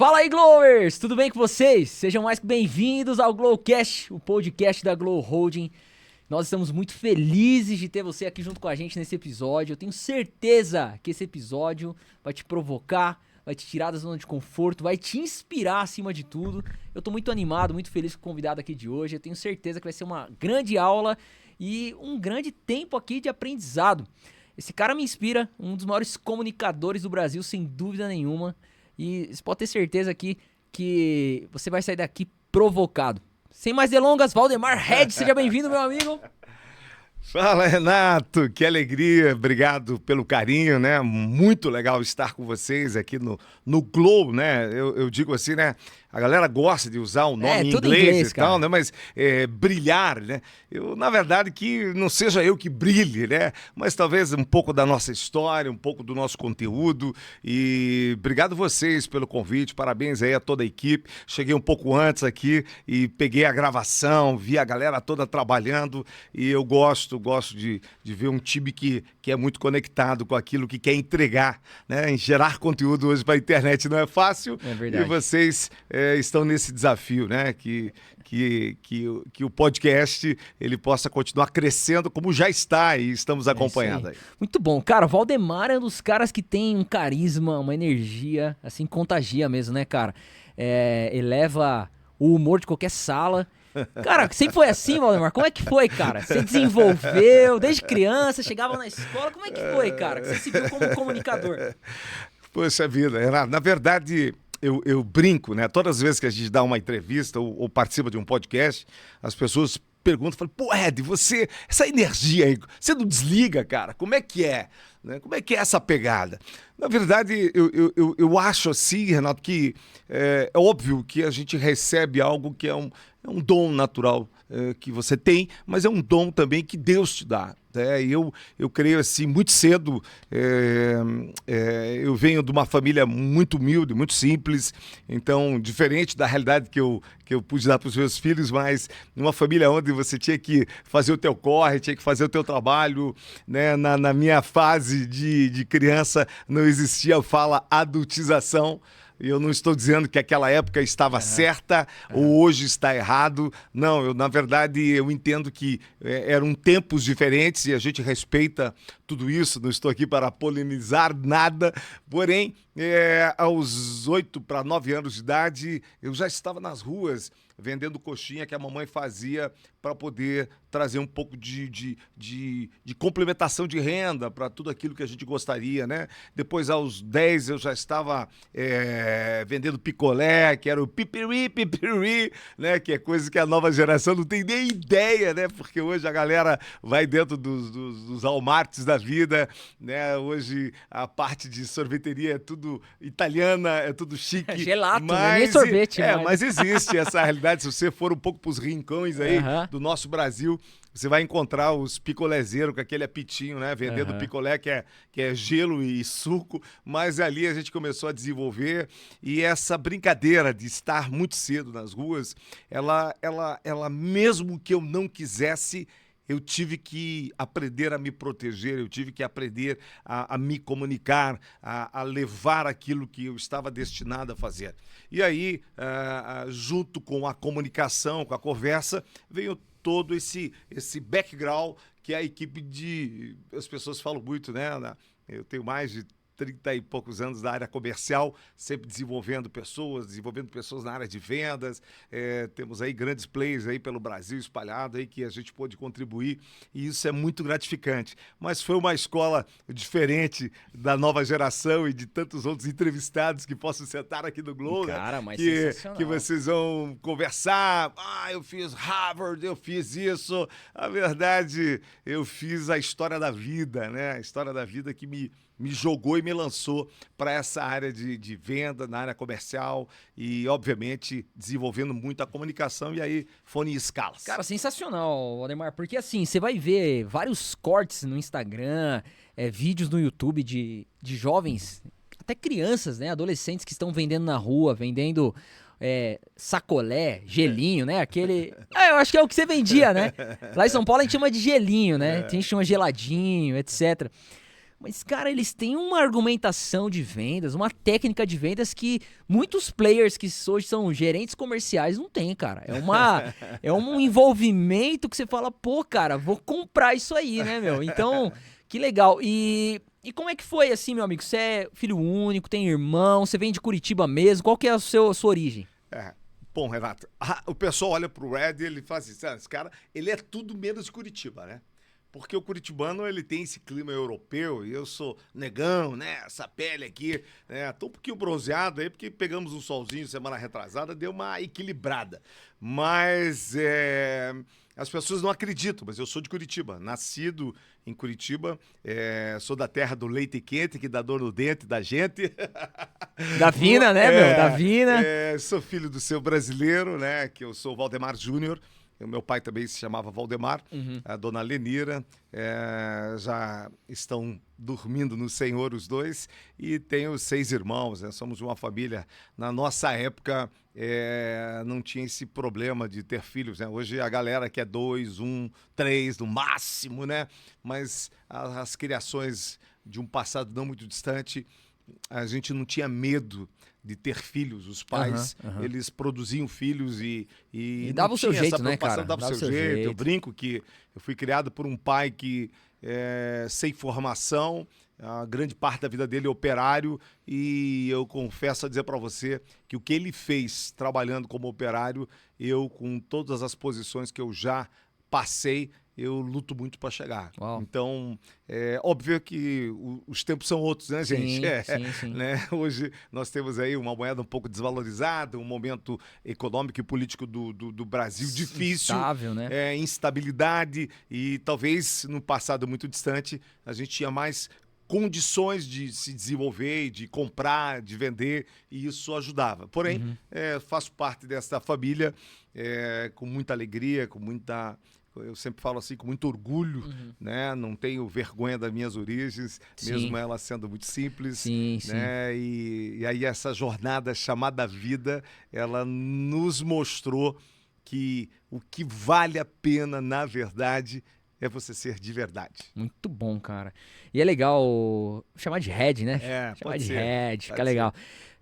Fala aí, Glowers! Tudo bem com vocês? Sejam mais que bem-vindos ao Glowcast, o podcast da Glow Holding. Nós estamos muito felizes de ter você aqui junto com a gente nesse episódio. Eu tenho certeza que esse episódio vai te provocar, vai te tirar da zona de conforto, vai te inspirar acima de tudo. Eu tô muito animado, muito feliz com o convidado aqui de hoje. Eu tenho certeza que vai ser uma grande aula e um grande tempo aqui de aprendizado. Esse cara me inspira, um dos maiores comunicadores do Brasil, sem dúvida nenhuma. E você pode ter certeza aqui que você vai sair daqui provocado. Sem mais delongas, Valdemar Red, seja bem-vindo, meu amigo. Fala, Renato, que alegria, obrigado pelo carinho, né? Muito legal estar com vocês aqui no Glow, né? Eu digo assim, né? A galera gosta de usar o nome em inglês e tal, né? Mas brilhar, né? Na verdade, que não seja eu que brilhe, né? Mas talvez um pouco da nossa história, um pouco do nosso conteúdo. E obrigado vocês pelo convite, parabéns aí a toda a equipe. Cheguei um pouco antes aqui e peguei a gravação, vi a galera toda trabalhando e eu gosto de ver um time que é muito conectado com aquilo que quer entregar, né? Gerar conteúdo hoje para a internet não é fácil. É verdade. E vocês estão nesse desafio, né? Que o podcast ele possa continuar crescendo como já está e estamos acompanhando aí. Muito bom. Cara, o Valdemar é um dos caras que tem um carisma, uma energia, assim, contagia mesmo, né, cara? Eleva o humor de qualquer sala. Cara, sempre foi assim, Valdemar? Como é que foi, cara? Você desenvolveu desde criança, chegava na escola, como é que foi, cara? Que você se viu como comunicador? Poxa vida, Renato, na verdade... Eu brinco, né? Todas as vezes que a gente dá uma entrevista ou participa de um podcast, as pessoas perguntam, falam, pô, Ed, essa energia aí, você não desliga, cara? Como é que é? Né? Como é que é essa pegada? Na verdade, eu acho assim, Renato, que é óbvio que a gente recebe algo que é um dom natural que você tem, mas é um dom também que Deus te dá. Eu creio assim, muito cedo, eu venho de uma família muito humilde, muito simples, então, diferente da realidade que eu pude dar para os meus filhos, mas numa família onde você tinha que fazer o teu corre, tinha que fazer o teu trabalho, né? Na minha fase de criança não existia a fala adultização. Eu não estou dizendo que aquela época estava certa ou hoje está errado. Não, na verdade, eu entendo que eram tempos diferentes e a gente respeita tudo isso. Não estou aqui para polemizar nada. Porém, aos 8 para 9 anos de idade, eu já estava nas ruas vendendo coxinha que a mamãe fazia para poder trazer um pouco de complementação de renda para tudo aquilo que a gente gostaria, né? Depois, aos 10, eu já estava vendendo picolé, que era o pipiri, né? Que é coisa que a nova geração não tem nem ideia, né? Porque hoje a galera vai dentro dos Walmarts da vida, né? Hoje a parte de sorveteria é tudo italiana, é tudo chique. Gelato, mas, nem sorvete. Mas existe essa realidade. Se você for um pouco para os rincões aí do nosso Brasil, você vai encontrar os picolezeiros com aquele apitinho, né? Vendendo picolé que é gelo e suco. Mas ali a gente começou a desenvolver e essa brincadeira de estar muito cedo nas ruas, ela mesmo que eu não quisesse, eu tive que aprender a me proteger, eu tive que aprender a me comunicar, a levar aquilo que eu estava destinado a fazer. E aí, junto com a comunicação, com a conversa, veio todo esse background que a equipe as pessoas falam muito, né? Eu tenho mais de 30 e poucos anos na área comercial, sempre desenvolvendo pessoas na área de vendas. Temos aí grandes players aí pelo Brasil espalhado aí que a gente pôde contribuir e isso é muito gratificante. Mas foi uma escola diferente da nova geração e de tantos outros entrevistados que possam sentar aqui no Globo, cara, né? Mas sensacional. Que vocês vão conversar. Eu fiz Harvard, eu fiz isso. A verdade, eu fiz a história da vida, né? A história da vida que me jogou e me lançou para essa área de venda, na área comercial e, obviamente, desenvolvendo muito a comunicação e aí fone em escalas. Cara, sensacional, Valdemar, porque assim, você vai ver vários cortes no Instagram, vídeos no YouTube de jovens, até crianças, né, adolescentes que estão vendendo na rua, vendendo sacolé, gelinho, né? Aquele... eu acho que é o que você vendia, né? Lá em São Paulo a gente chama de gelinho, né? A gente chama geladinho, etc. Mas, cara, eles têm uma argumentação de vendas, uma técnica de vendas que muitos players que hoje são gerentes comerciais não têm, cara. É um envolvimento que você fala, pô, cara, vou comprar isso aí, né, meu? Então, que legal. E como é que foi, assim, meu amigo? Você é filho único, tem irmão, você vem de Curitiba mesmo? Qual que é a sua origem? É. Bom, Renato, o pessoal olha pro Red e ele fala assim, esse cara, ele é tudo menos de Curitiba, né? Porque o curitibano, ele tem esse clima europeu, e eu sou negão, né? Essa pele aqui, né? Tô um pouquinho bronzeado aí, porque pegamos um solzinho semana retrasada, deu uma equilibrada. Mas as pessoas não acreditam, mas eu sou de Curitiba, nascido em Curitiba, sou da terra do leite quente, que dá dor no dente da gente. Da Vina, né, meu? Da Vina. Sou filho do seu brasileiro, né? Que eu sou Valdemar Júnior. O meu pai também se chamava Valdemar, a dona Lenira, já estão dormindo no Senhor os dois, e tenho 6 irmãos, né? Somos uma família. Na nossa época não tinha esse problema de ter filhos, né? Hoje a galera quer 2, 1, 3 no máximo, né? Mas as criações de um passado não muito distante, a gente não tinha medo de ter filhos. Os pais, eles produziam filhos e dava o seu jeito, né, cara? Dava o seu jeito. Eu brinco que eu fui criado por um pai que, sem formação, a grande parte da vida dele é operário, e eu confesso a dizer para você que o que ele fez trabalhando como operário, eu, com todas as posições que eu já passei, eu luto muito para chegar. Uau. Então, óbvio que os tempos são outros, né, gente? Sim. Né? Hoje nós temos aí uma moeda um pouco desvalorizada, um momento econômico e político do Brasil difícil. Instável, né? Instabilidade, e talvez no passado muito distante a gente tinha mais condições de se desenvolver, de comprar, de vender, e isso ajudava. Porém, faço parte dessa família com muita alegria, com muita... Eu sempre falo assim, com muito orgulho, né? Não tenho vergonha das minhas origens, mesmo elas sendo muito simples, né? E aí essa jornada chamada vida, ela nos mostrou que o que vale a pena, na verdade, é você ser de verdade. Muito bom, cara. E é legal chamar de Red, né? Chamar de Red, fica legal.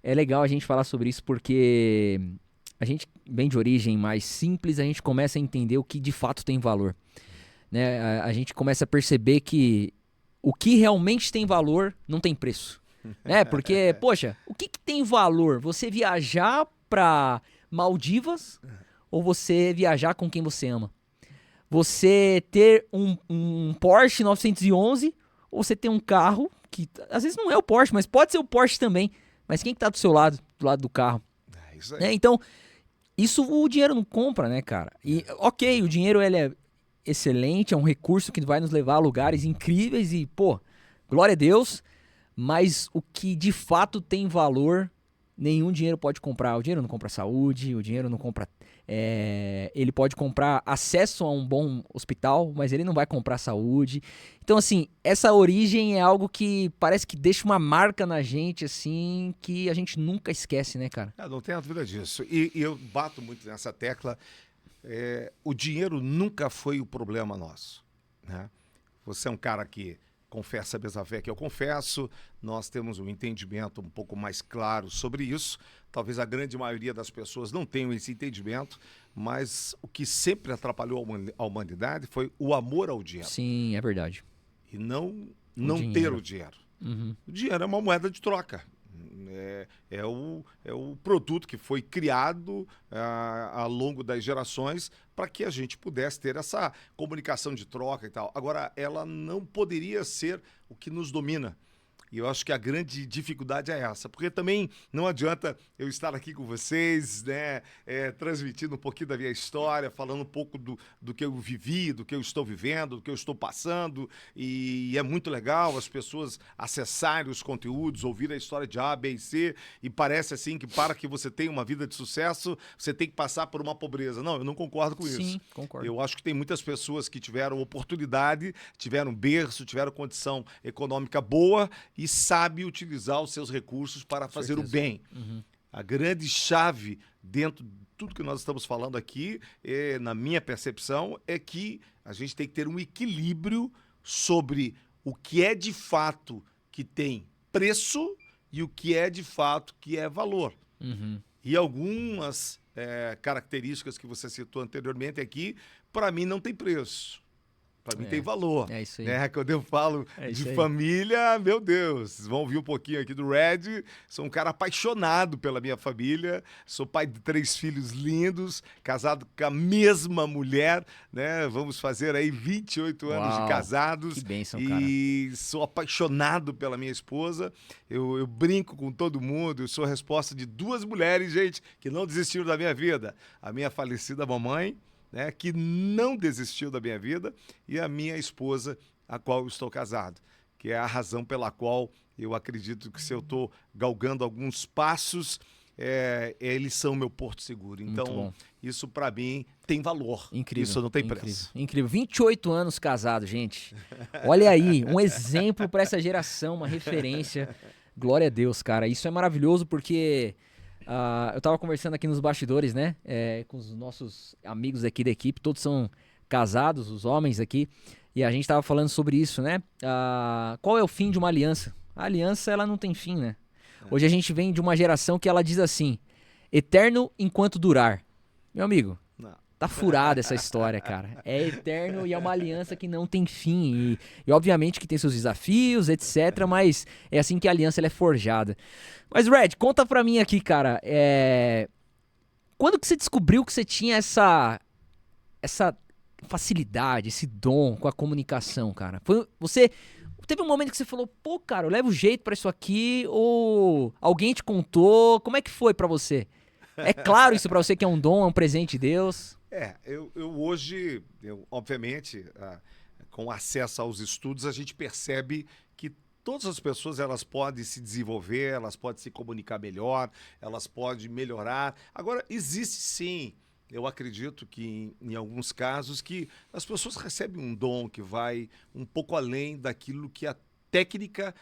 É legal a gente falar sobre isso porque a gente vem de origem mais simples, a gente começa a entender o que de fato tem valor, né? A gente começa a perceber que o que realmente tem valor não tem preço, né? Porque, poxa, o que tem valor? Você viajar pra Maldivas ou você viajar com quem você ama? Você ter um Porsche 911 ou você ter um carro que às vezes não é o Porsche, mas pode ser o Porsche também. Mas quem que tá do seu lado, do lado do carro? É isso aí. Né? Então, isso o dinheiro não compra, né, cara? E, ok, o dinheiro ele é excelente, é um recurso que vai nos levar a lugares incríveis e, pô, glória a Deus, mas o que de fato tem valor, nenhum dinheiro pode comprar. O dinheiro não compra saúde, o dinheiro não compra... ele pode comprar acesso a um bom hospital, mas ele não vai comprar saúde. Então, assim, essa origem é algo que parece que deixa uma marca na gente, assim, que a gente nunca esquece, né, cara? Não tenho dúvida disso. E eu bato muito nessa tecla. O dinheiro nunca foi o problema nosso, né? Você é um cara que confessa a mesma fé que eu confesso, nós temos um entendimento um pouco mais claro sobre isso. Talvez a grande maioria das pessoas não tenham esse entendimento, mas o que sempre atrapalhou a humanidade foi o amor ao dinheiro. Sim, é verdade. E não dinheiro. ter o dinheiro. O dinheiro é uma moeda de troca. É o produto que foi criado ao longo das gerações para que a gente pudesse ter essa comunicação de troca e tal. Agora, ela não poderia ser o que nos domina. E eu acho que a grande dificuldade é essa, porque também não adianta eu estar aqui com vocês, né, transmitindo um pouquinho da minha história, falando um pouco do que eu vivi, do que eu estou vivendo, do que eu estou passando, e é muito legal as pessoas acessarem os conteúdos, ouvir a história de A, B e C, e parece assim que para que você tenha uma vida de sucesso, você tem que passar por uma pobreza. Não, eu não concordo com isso. Sim, concordo. Eu acho que tem muitas pessoas que tiveram oportunidade, tiveram berço, tiveram condição econômica boa, e sabe utilizar os seus recursos para fazer o bem. A grande chave dentro de tudo que nós estamos falando aqui, na minha percepção, é que a gente tem que ter um equilíbrio sobre o que é de fato que tem preço e o que é de fato que é valor. Uhum. E algumas características que você citou anteriormente aqui, para mim não tem preço. Para mim tem valor. É isso aí. Né? Quando eu falo isso de aí. família, meu Deus, vocês vão ouvir um pouquinho aqui do Red. Sou um cara apaixonado pela minha família. Sou pai de 3 filhos lindos, casado com a mesma mulher, né? Vamos fazer aí 28 anos de Uau, casados. que bênção, e sou apaixonado pela minha esposa. Eu brinco com todo mundo. Eu sou a resposta de 2 mulheres, gente, que não desistiram da minha vida. A minha falecida mamãe, né, que não desistiu da minha vida, e a minha esposa, a qual eu estou casado, que é a razão pela qual eu acredito que se eu estou galgando alguns passos, eles são meu porto seguro. Então, isso para mim tem valor. Incrível. Isso não tem preço. Incrível. 28 anos casado, gente. Olha aí, um exemplo para essa geração, uma referência. Glória a Deus, cara. Isso é maravilhoso porque... eu tava conversando aqui nos bastidores, né? Com os nossos amigos aqui da equipe, todos são casados, os homens aqui, e a gente tava falando sobre isso, né? Qual é o fim de uma aliança? A aliança, ela não tem fim, né? Hoje a gente vem de uma geração que ela diz assim, eterno enquanto durar. Meu amigo, tá furada essa história, cara. É eterno e é uma aliança que não tem fim. E obviamente que tem seus desafios, etc. Mas é assim que a aliança ela é forjada. Mas, Red, conta pra mim aqui, cara. Quando que você descobriu que você tinha essa facilidade, esse dom com a comunicação, cara? Você teve um momento que você falou, pô, cara, eu levo jeito pra isso aqui, ou alguém te contou? Como é que foi pra você? É claro isso pra você que é um dom, é um presente de Deus? Eu hoje, obviamente, com acesso aos estudos, a gente percebe que todas as pessoas elas podem se desenvolver, elas podem se comunicar melhor, elas podem melhorar. Agora, existe sim, eu acredito que em alguns casos, que as pessoas recebem um dom que vai um pouco além daquilo que a técnica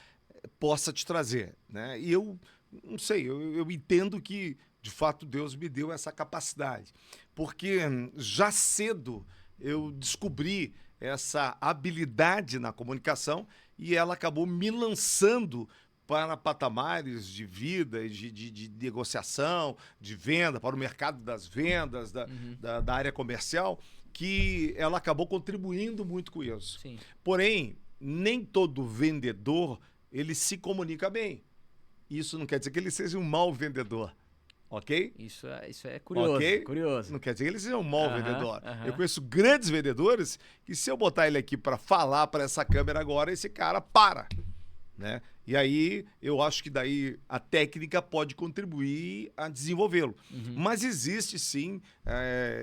possa te trazer, né? E eu não sei, eu entendo que de fato Deus me deu essa capacidade, porque já cedo eu descobri essa habilidade na comunicação e ela acabou me lançando para patamares de vida e de negociação, de venda, para o mercado das vendas, da área comercial, que ela acabou contribuindo muito com isso. Sim. Porém, nem todo vendedor ele se comunica bem. Isso não quer dizer que ele seja um mau vendedor. Ok? Isso é curioso, okay? curioso. Não quer dizer que ele seja um mau vendedor. Eu conheço grandes vendedores que se eu botar ele aqui para falar para essa câmera agora, esse cara para, né? E aí eu acho que daí a técnica pode contribuir a desenvolvê-lo. Mas existe sim,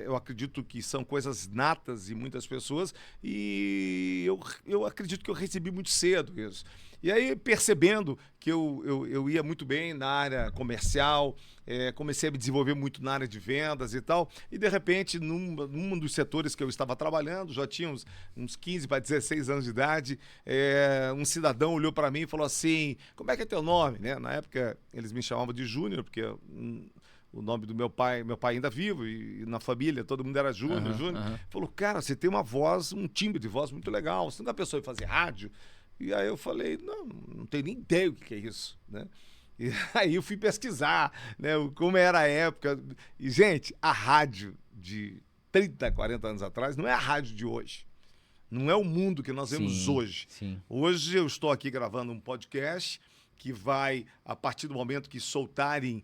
eu acredito que são coisas natas em muitas pessoas e eu acredito que eu recebi muito cedo isso. E aí, percebendo que eu ia muito bem na área comercial, comecei a me desenvolver muito na área de vendas e tal, e de repente, num dos setores que eu estava trabalhando, já tinha uns 15 para 16 anos de idade, um cidadão olhou para mim e falou assim, como é que é teu nome? Né? Na época, eles me chamavam de Júnior, porque o nome do meu pai ainda vivo, e na família todo mundo era Júnior, Júnior. Falou, cara, você tem uma voz, um timbre de voz muito legal, você não é uma pessoa de fazer rádio? E aí eu falei, não tenho nem ideia o que é isso, né? E aí eu fui pesquisar, né, como era a época. E, gente, a rádio de 30, 40 anos atrás não é a rádio de hoje. Não é o mundo que nós vemos hoje. Sim. Hoje eu estou aqui gravando um podcast que vai, a partir do momento que soltarem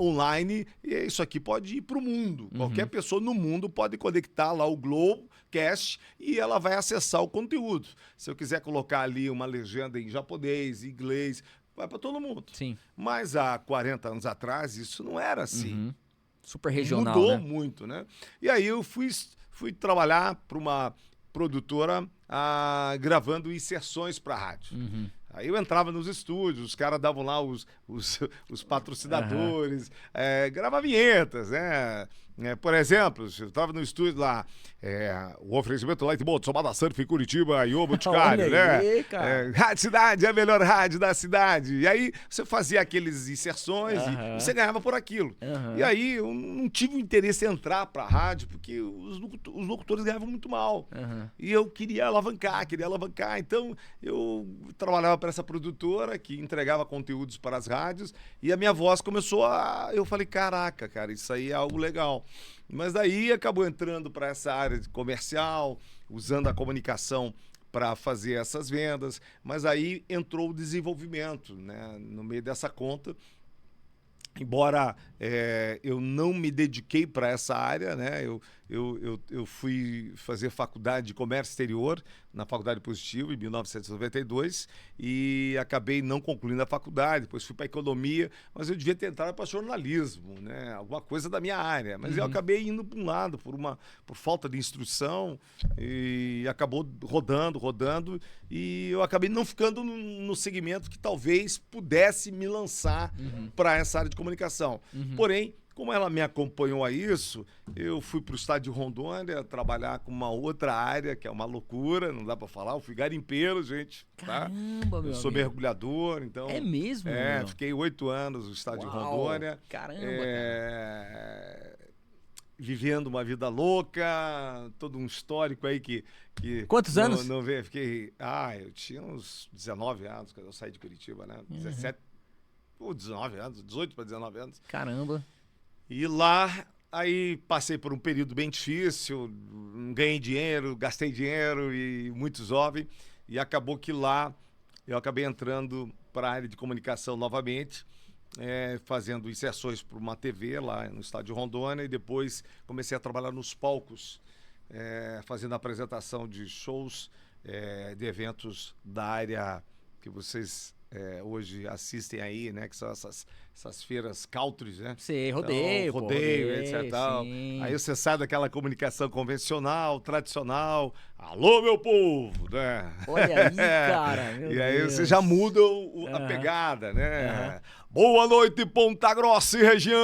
online, e isso aqui pode ir para o mundo. Qualquer pessoa no mundo pode conectar lá o Glowcast e ela vai acessar o conteúdo. Se eu quiser colocar ali uma legenda em japonês, inglês, vai para todo mundo. Sim. Mas há 40 anos atrás isso não era assim. Super regional, mudou né? muito, né? E aí eu fui trabalhar para uma produtora gravando inserções para rádio. Aí eu entrava nos estúdios, os caras davam lá os patrocinadores, grava vinhetas, né? Por exemplo, eu estava no estúdio lá, o oferecimento Light Bolt, Somada Surf em Curitiba e o Boticário, né? Aí, cara. Rádio Cidade, é a melhor rádio da cidade. E aí você fazia aqueles inserções e você ganhava por aquilo. E aí eu não tive o interesse em entrar pra rádio, porque os locutores ganhavam muito mal. E eu queria alavancar. Então eu trabalhava para essa produtora que entregava conteúdos para as rádios e a minha voz começou a... Eu falei, caraca, cara, isso aí é algo legal. Mas daí acabou entrando para essa área de comercial, usando a comunicação para fazer essas vendas, mas aí entrou o desenvolvimento, né, no meio dessa conta. Embora eu não me dediquei para essa área, né? Eu fui fazer faculdade de comércio exterior na Faculdade Positivo em 1992 e acabei não concluindo a faculdade, depois fui para economia, mas eu devia ter entrado para jornalismo, né? Alguma coisa da minha área, mas eu acabei indo para um lado por falta de instrução e acabou rodando e eu acabei não ficando no segmento que talvez pudesse me lançar para essa área de comunicação. Porém, como ela me acompanhou a isso, eu fui para o estado de Rondônia trabalhar com uma outra área, que é uma loucura, não dá para falar. Eu fui garimpeiro, gente. Caramba, meu Eu sou amigo. mergulhador, então... É mesmo, meu? Fiquei 8 anos no estado de Rondônia. Caramba, cara. Vivendo uma vida louca, todo um histórico aí que Quantos anos? Eu tinha uns 19 anos quando eu saí de Curitiba, né? 17, ou 19 anos, 18 para 19 anos. Caramba. E lá, aí passei por um período bem difícil, ganhei dinheiro, gastei dinheiro e muito jovem. E acabou que lá eu acabei entrando para a área de comunicação novamente, fazendo inserções para uma TV lá no estado de Rondônia e depois comecei a trabalhar nos palcos, fazendo a apresentação de shows, de eventos da área que vocês hoje assistem aí, né? Que são essas feiras country, né? Sei, rodeio, então, rodeio, etc. Tal. Sim. Aí você sai daquela comunicação convencional, tradicional. Alô, meu povo, né? Olha aí, cara. Meu E aí Deus. você já muda a pegada, né? Boa noite, Ponta Grossa e região!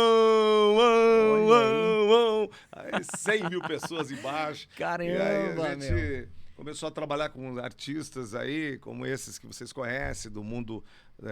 Aí 100 mil pessoas embaixo. Caramba, e aí a gente meu. começou a trabalhar com artistas aí, como esses que vocês conhecem, do mundo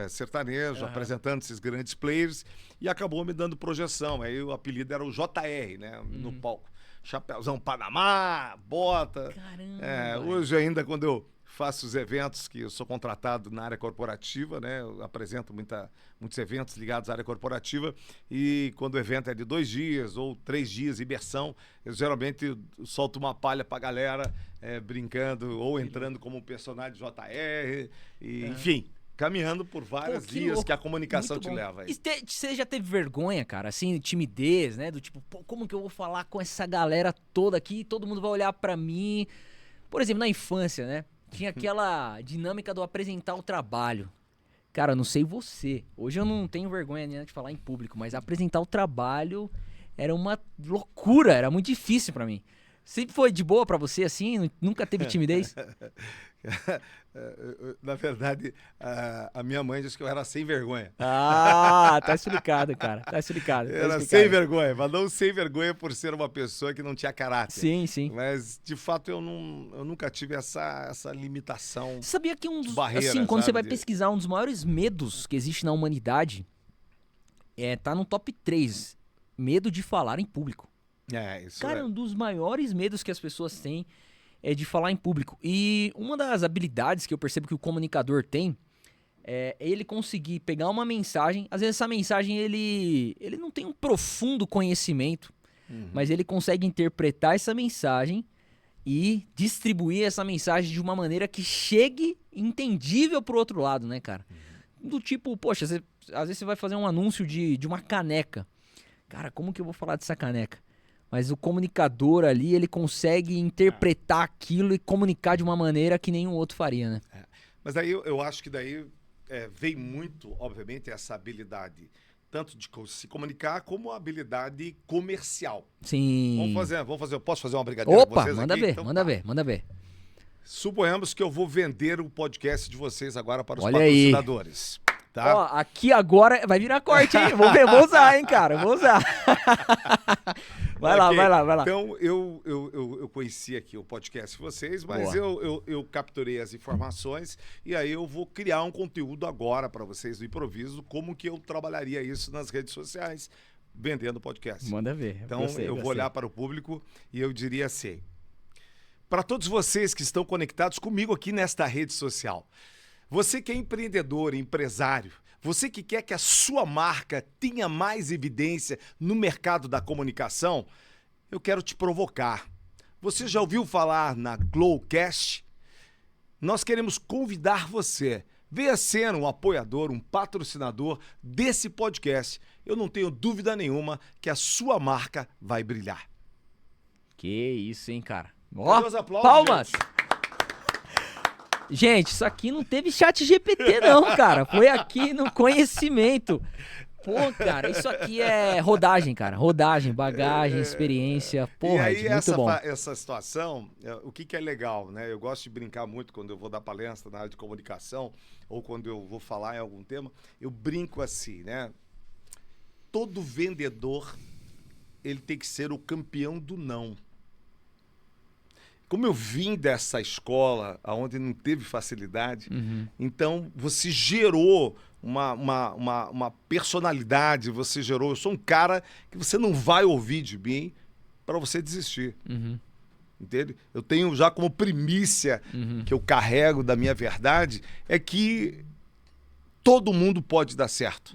sertanejo, apresentando esses grandes players, e acabou me dando projeção. Aí o apelido era o JR, né? No palco. Chapéuzão Panamá, bota. Caramba. Hoje ainda, quando eu faço os eventos, que eu sou contratado na área corporativa, né? Eu apresento muitos eventos ligados à área corporativa e quando o evento é de 2 dias ou 3 dias, imersão, eu geralmente solto uma palha pra galera brincando ou entrando como um personagem de JR, enfim, caminhando por várias vias que a comunicação te leva aí. E você já teve vergonha, cara, assim, timidez, né? Do tipo, pô, como que eu vou falar com essa galera toda aqui, todo mundo vai olhar pra mim? Por exemplo, na infância, né? Tinha aquela dinâmica do apresentar o trabalho. Cara, não sei você. Hoje eu não tenho vergonha né, de falar em público, mas apresentar o trabalho era uma loucura, era muito difícil pra mim. Sempre foi de boa pra você, assim? Nunca teve timidez? Na verdade, a minha mãe disse que eu era sem vergonha. Ah, tá explicado, cara. Tá explicado. Era sem vergonha, mas não sem vergonha por ser uma pessoa que não tinha caráter. Sim, sim. Mas, de fato, eu nunca tive essa limitação. Você sabia que barreira, assim, quando você vai de... pesquisar, um dos maiores medos que existe na humanidade tá no top 3. Medo de falar em público. Isso Cara, um dos maiores medos que as pessoas têm é de falar em público. E uma das habilidades que eu percebo que o comunicador tem é ele conseguir pegar uma mensagem. Às vezes essa mensagem ele não tem um profundo conhecimento, mas ele consegue interpretar essa mensagem e distribuir essa mensagem de uma maneira que chegue entendível pro outro lado, né, cara? Do tipo, poxa, às vezes você vai fazer um anúncio de uma caneca. Cara, como que eu vou falar dessa caneca? Mas o comunicador ali, ele consegue interpretar aquilo e comunicar de uma maneira que nenhum outro faria, né? Mas daí eu acho que daí vem muito, obviamente, essa habilidade, tanto de se comunicar como a habilidade comercial. Sim. Vamos fazer. Eu posso fazer uma brincadeira com vocês manda aqui? ver, Então, manda ver. Suponhamos que eu vou vender o podcast de vocês agora para os Olha aí. patrocinadores. Tá? Ó, aqui agora vai virar corte, hein? Vou usar, hein, cara? Vou usar. Vai lá, vai lá, vai lá. Então, eu conheci aqui o podcast de vocês, mas eu capturei as informações e aí eu vou criar um conteúdo agora para vocês do improviso, como que eu trabalharia isso nas redes sociais, vendendo podcast. Manda ver. Então, eu vou olhar para o público e eu diria assim, para todos vocês que estão conectados comigo aqui nesta rede social, você que é empreendedor, empresário, você que quer que a sua marca tenha mais evidência no mercado da comunicação, eu quero te provocar. Você já ouviu falar na Glowcast? Nós queremos convidar você. Venha ser um apoiador, um patrocinador desse podcast. Eu não tenho dúvida nenhuma que a sua marca vai brilhar. Que isso, hein, cara? Ó, palmas! Gente, isso aqui não teve chat GPT não, cara. Foi aqui no conhecimento. Pô, cara, isso aqui é rodagem, cara. Rodagem, bagagem, experiência. Porra, e aí, muito bom. Essa situação, o que é legal, né? Eu gosto de brincar muito quando eu vou dar palestra na área de comunicação ou quando eu vou falar em algum tema. Eu brinco assim, né? Todo vendedor, ele tem que ser o campeão do não. Como eu vim dessa escola onde não teve facilidade, então você gerou uma personalidade, você gerou... Eu sou um cara que você não vai ouvir de mim para você desistir. Entende? Eu tenho já como primícia que eu carrego da minha verdade é que todo mundo pode dar certo.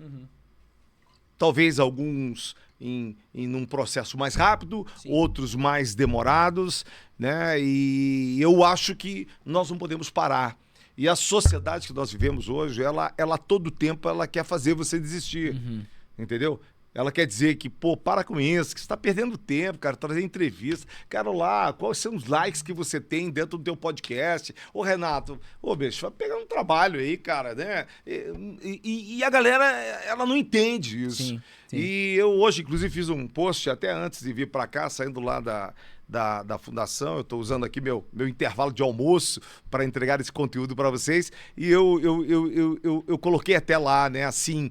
Talvez alguns em um processo mais rápido, sim, outros mais demorados, né? E eu acho que nós não podemos parar. E a sociedade que nós vivemos hoje, ela todo tempo ela quer fazer você desistir, entendeu? Ela quer dizer que, pô, para com isso, que você está perdendo tempo, cara, trazer entrevista. Quero lá, quais são os likes que você tem dentro do teu podcast? Ô, Renato, bicho, vai pegar um trabalho aí, cara, né? E a galera, ela não entende isso. Sim, sim. E eu hoje, inclusive, fiz um post até antes de vir para cá, saindo lá da fundação. Eu estou usando aqui meu intervalo de almoço para entregar esse conteúdo para vocês. E eu coloquei até lá, né, assim...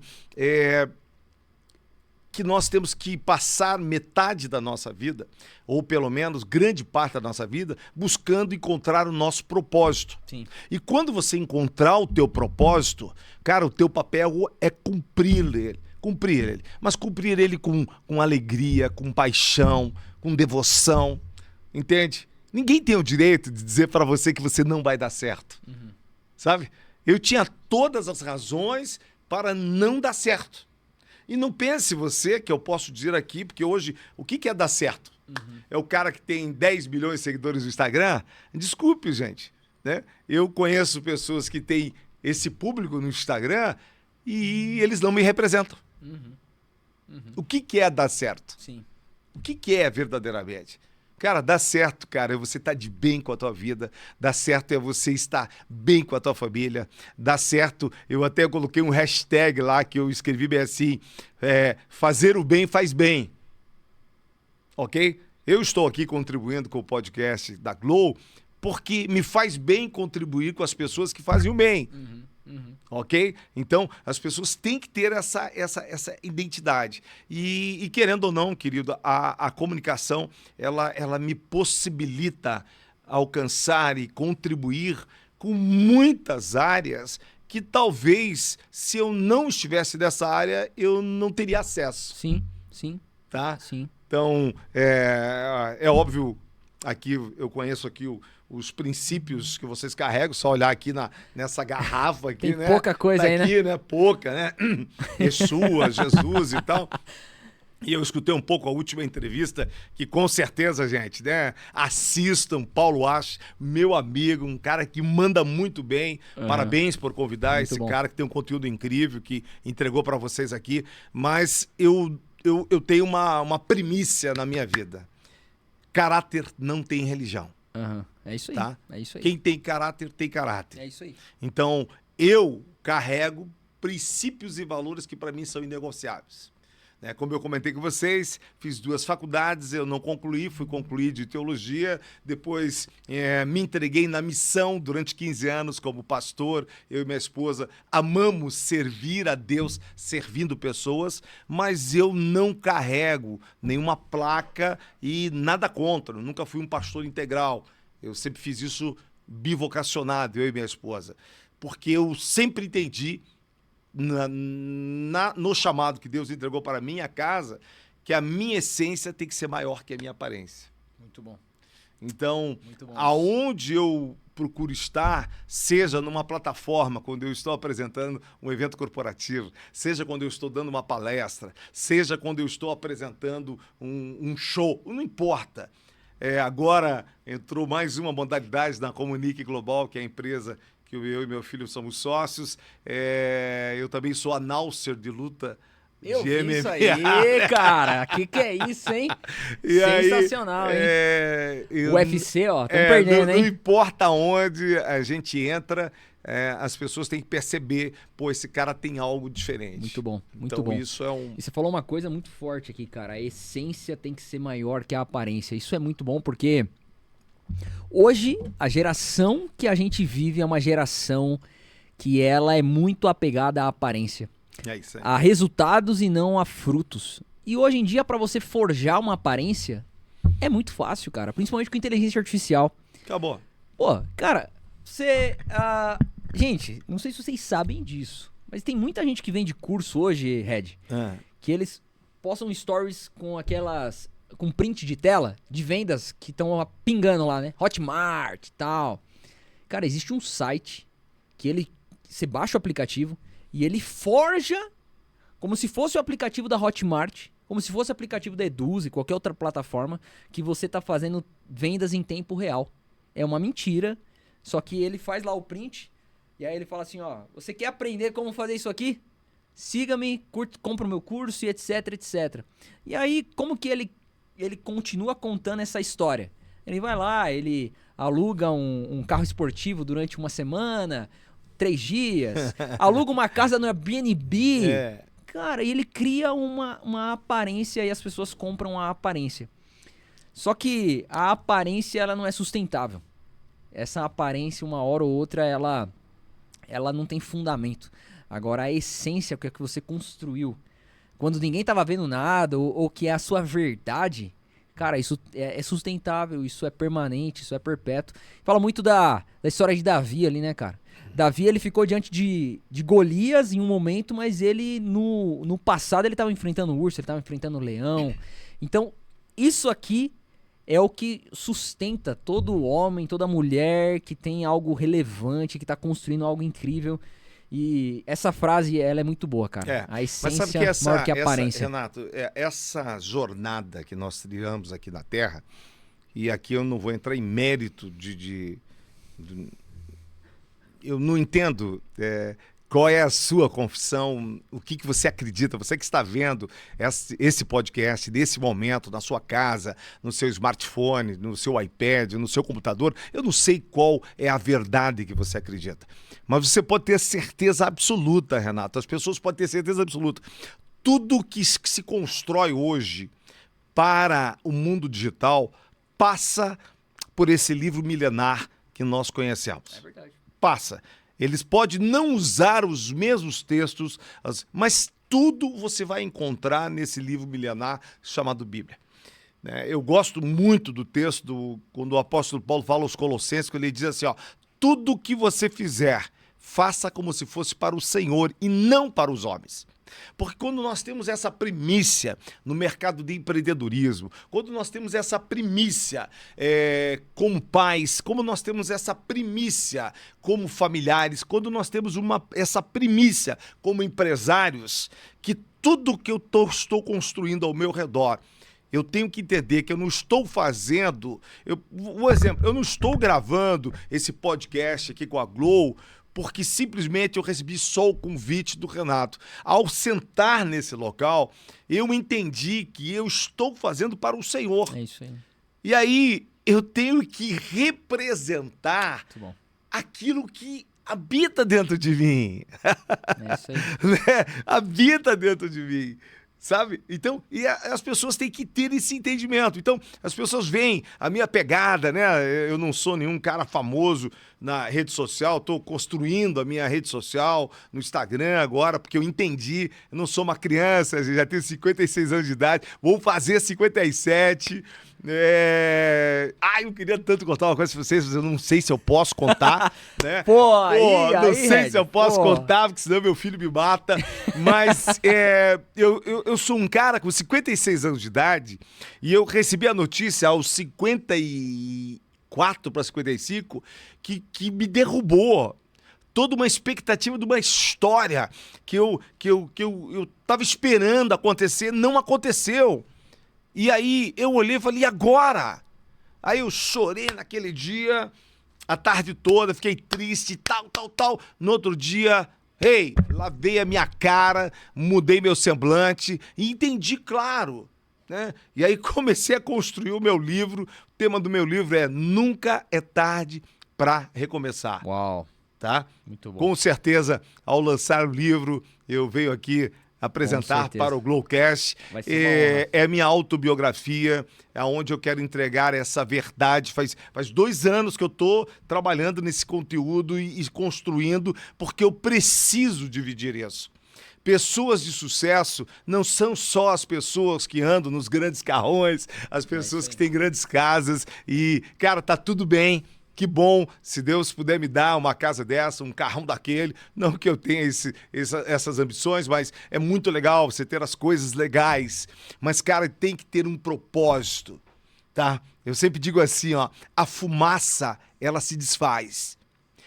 que nós temos que passar metade da nossa vida, ou pelo menos grande parte da nossa vida, buscando encontrar o nosso propósito. Sim. E quando você encontrar o teu propósito, cara, o teu papel é cumprir ele, mas cumprir ele com alegria, com paixão, com devoção, entende? Ninguém tem o direito de dizer para você que você não vai dar certo, sabe? Eu tinha todas as razões para não dar certo. E não pense você, que eu posso dizer aqui, porque hoje, o que é dar certo? É o cara que tem 10 milhões de seguidores no Instagram? Desculpe, gente, né? Eu conheço pessoas que têm esse público no Instagram e eles não me representam. O que é dar certo? Sim. O que é verdadeiramente? Cara, dá certo, cara, é você estar de bem com a tua vida, dá certo é você estar bem com a tua família, dá certo, eu até coloquei um hashtag lá que eu escrevi bem assim, fazer o bem faz bem, ok? Eu estou aqui contribuindo com o podcast da Glow porque me faz bem contribuir com as pessoas que fazem o bem. Ok? Então, as pessoas têm que ter essa identidade. E querendo ou não, querido, a comunicação, ela me possibilita alcançar e contribuir com muitas áreas que talvez, se eu não estivesse nessa área, eu não teria acesso. Sim, sim. Tá? Sim. Então, é óbvio, aqui eu conheço aqui os princípios que vocês carregam, só olhar aqui nessa garrafa aqui, tem né? Pouca coisa aí, aqui, né? Pouca, né? Yeshua, Jesus e tal. E eu escutei um pouco a última entrevista, que com certeza, gente, né? Assistam, Paulo Ash, meu amigo, um cara que manda muito bem. Parabéns por convidar muito esse bom. Cara que tem um conteúdo incrível, que entregou para vocês aqui. Mas eu tenho uma primícia na minha vida. Caráter não tem religião. É isso aí. Tá? É isso aí. Quem tem caráter, tem caráter. É isso aí. Então, eu carrego princípios e valores que para mim são inegociáveis. Como eu comentei com vocês, fiz 2 faculdades, eu não concluí, fui concluir de teologia, depois me entreguei na missão durante 15 anos como pastor, eu e minha esposa amamos servir a Deus, servindo pessoas, mas eu não carrego nenhuma placa e nada contra, eu nunca fui um pastor integral, eu sempre fiz isso bivocacionado, eu e minha esposa, porque eu sempre entendi no chamado que Deus entregou para a minha casa, que a minha essência tem que ser maior que a minha aparência. Muito bom. Então, Muito bom aonde eu procuro estar, seja numa plataforma, quando eu estou apresentando um evento corporativo, seja quando eu estou dando uma palestra, seja quando eu estou apresentando um show, não importa. Agora entrou mais uma modalidade na Comunique Global, que é a empresa que eu e meu filho somos sócios. Eu também sou announcer de luta Eu de vi MMA. isso aí, cara. Que é isso, hein? Sensacional, hein? UFC, ó, estão perdendo, hein? Não importa onde a gente entra, as pessoas têm que perceber, esse cara tem algo diferente. Muito bom, muito então, bom. Isso é um... E você falou uma coisa muito forte aqui, cara. A essência tem que ser maior que a aparência. Isso é muito bom porque hoje a geração que a gente vive é uma geração que ela é muito apegada à aparência. É isso aí. A resultados e não a frutos. E hoje em dia, pra você forjar uma aparência, é muito fácil, cara. Principalmente com inteligência artificial. Acabou. Pô, cara, você... gente, não sei se vocês sabem disso, mas tem muita gente que vende curso hoje, Red, que eles postam stories com aquelas... com print de tela de vendas que estão pingando lá, né? Hotmart e tal. Cara, existe um site que você baixa o aplicativo e ele forja como se fosse o aplicativo da Hotmart, como se fosse o aplicativo da Eduze, qualquer outra plataforma, que você tá fazendo vendas em tempo real. É uma mentira, só que ele faz lá o print e aí ele fala assim, ó, você quer aprender como fazer isso aqui? Siga-me, compra o meu curso e etc, etc. E aí, como que ele continua contando essa história? Ele vai lá, ele aluga um carro esportivo durante uma semana, 3 dias, aluga uma casa no Airbnb. Cara, e ele cria uma aparência e as pessoas compram a aparência. Só que a aparência, ela não é sustentável. Essa aparência, uma hora ou outra, ela não tem fundamento. Agora, a essência, o que é que você construiu, quando ninguém tava vendo nada, ou que é a sua verdade, cara, isso é sustentável, isso é permanente, isso é perpétuo. Fala muito da história de Davi ali, né, cara? Davi, ele ficou diante de Golias em um momento, mas ele, no passado, ele tava enfrentando o urso, ele tava enfrentando o leão. Então, isso aqui é o que sustenta todo homem, toda mulher que tem algo relevante, que tá construindo algo incrível. E essa frase, ela é muito boa, cara. A essência maior que a aparência. Renato, essa jornada que nós trilhamos aqui na Terra, e aqui eu não vou entrar em mérito eu não entendo qual é a sua confissão, o que você acredita, você que está vendo esse podcast nesse momento, na sua casa, no seu smartphone, no seu iPad, no seu computador, eu não sei qual é a verdade que você acredita. Mas você pode ter certeza absoluta, Renato, as pessoas podem ter certeza absoluta. Tudo que se constrói hoje para o mundo digital passa por esse livro milenar que nós conhecemos. É verdade. Passa. Eles podem não usar os mesmos textos, mas tudo você vai encontrar nesse livro milenar chamado Bíblia. Eu gosto muito do texto, quando o apóstolo Paulo fala aos Colossenses, que ele diz assim, ó, tudo que você fizer, faça como se fosse para o Senhor e não para os homens. Porque quando nós temos essa primícia no mercado de empreendedorismo, quando nós temos essa primícia como pais, como nós temos essa primícia como familiares, quando nós temos essa primícia como empresários, que tudo que eu estou construindo ao meu redor, eu tenho que entender que eu não estou fazendo... Um exemplo, eu não estou gravando esse podcast aqui com a Glow porque simplesmente eu recebi só o convite do Renato. Ao sentar nesse local, eu entendi que eu estou fazendo para o Senhor. É isso aí. E aí eu tenho que representar aquilo que habita dentro de mim. É isso aí. Habita dentro de mim. Sabe? Então, as pessoas têm que ter esse entendimento. Então, as pessoas veem a minha pegada, né? Eu não sou nenhum cara famoso na rede social, estou construindo a minha rede social no Instagram agora, porque eu entendi, eu não sou uma criança, já tenho 56 anos de idade, vou fazer 57. Eu queria tanto contar uma coisa pra vocês, mas eu não sei se eu posso contar, né? Não sei se eu posso contar, porque senão meu filho me mata. Mas eu sou um cara com 56 anos de idade e eu recebi a notícia aos 54 para 55 que me derrubou. Toda uma expectativa de uma história que eu tava esperando acontecer, não aconteceu. E aí eu olhei e falei, e agora? Aí eu chorei naquele dia, a tarde toda, fiquei triste, tal. No outro dia, lavei a minha cara, mudei meu semblante e entendi, claro, né? E aí comecei a construir o meu livro. O tema do meu livro é Nunca é Tarde para Recomeçar. Uau! Tá? Muito bom. Com certeza, ao lançar o livro, eu venho aqui apresentar para o Glowcast. É minha autobiografia, é onde eu quero entregar essa verdade. Faz 2 anos que eu estou trabalhando nesse conteúdo e construindo, porque eu preciso dividir isso. Pessoas de sucesso não são só as pessoas que andam nos grandes carrões, as pessoas que têm grandes casas e, cara, tá tudo bem. Que bom, se Deus puder me dar uma casa dessa, um carrão daquele. Não que eu tenha essas ambições, mas é muito legal você ter as coisas legais. Mas, cara, tem que ter um propósito, tá? Eu sempre digo assim, ó, a fumaça, ela se desfaz.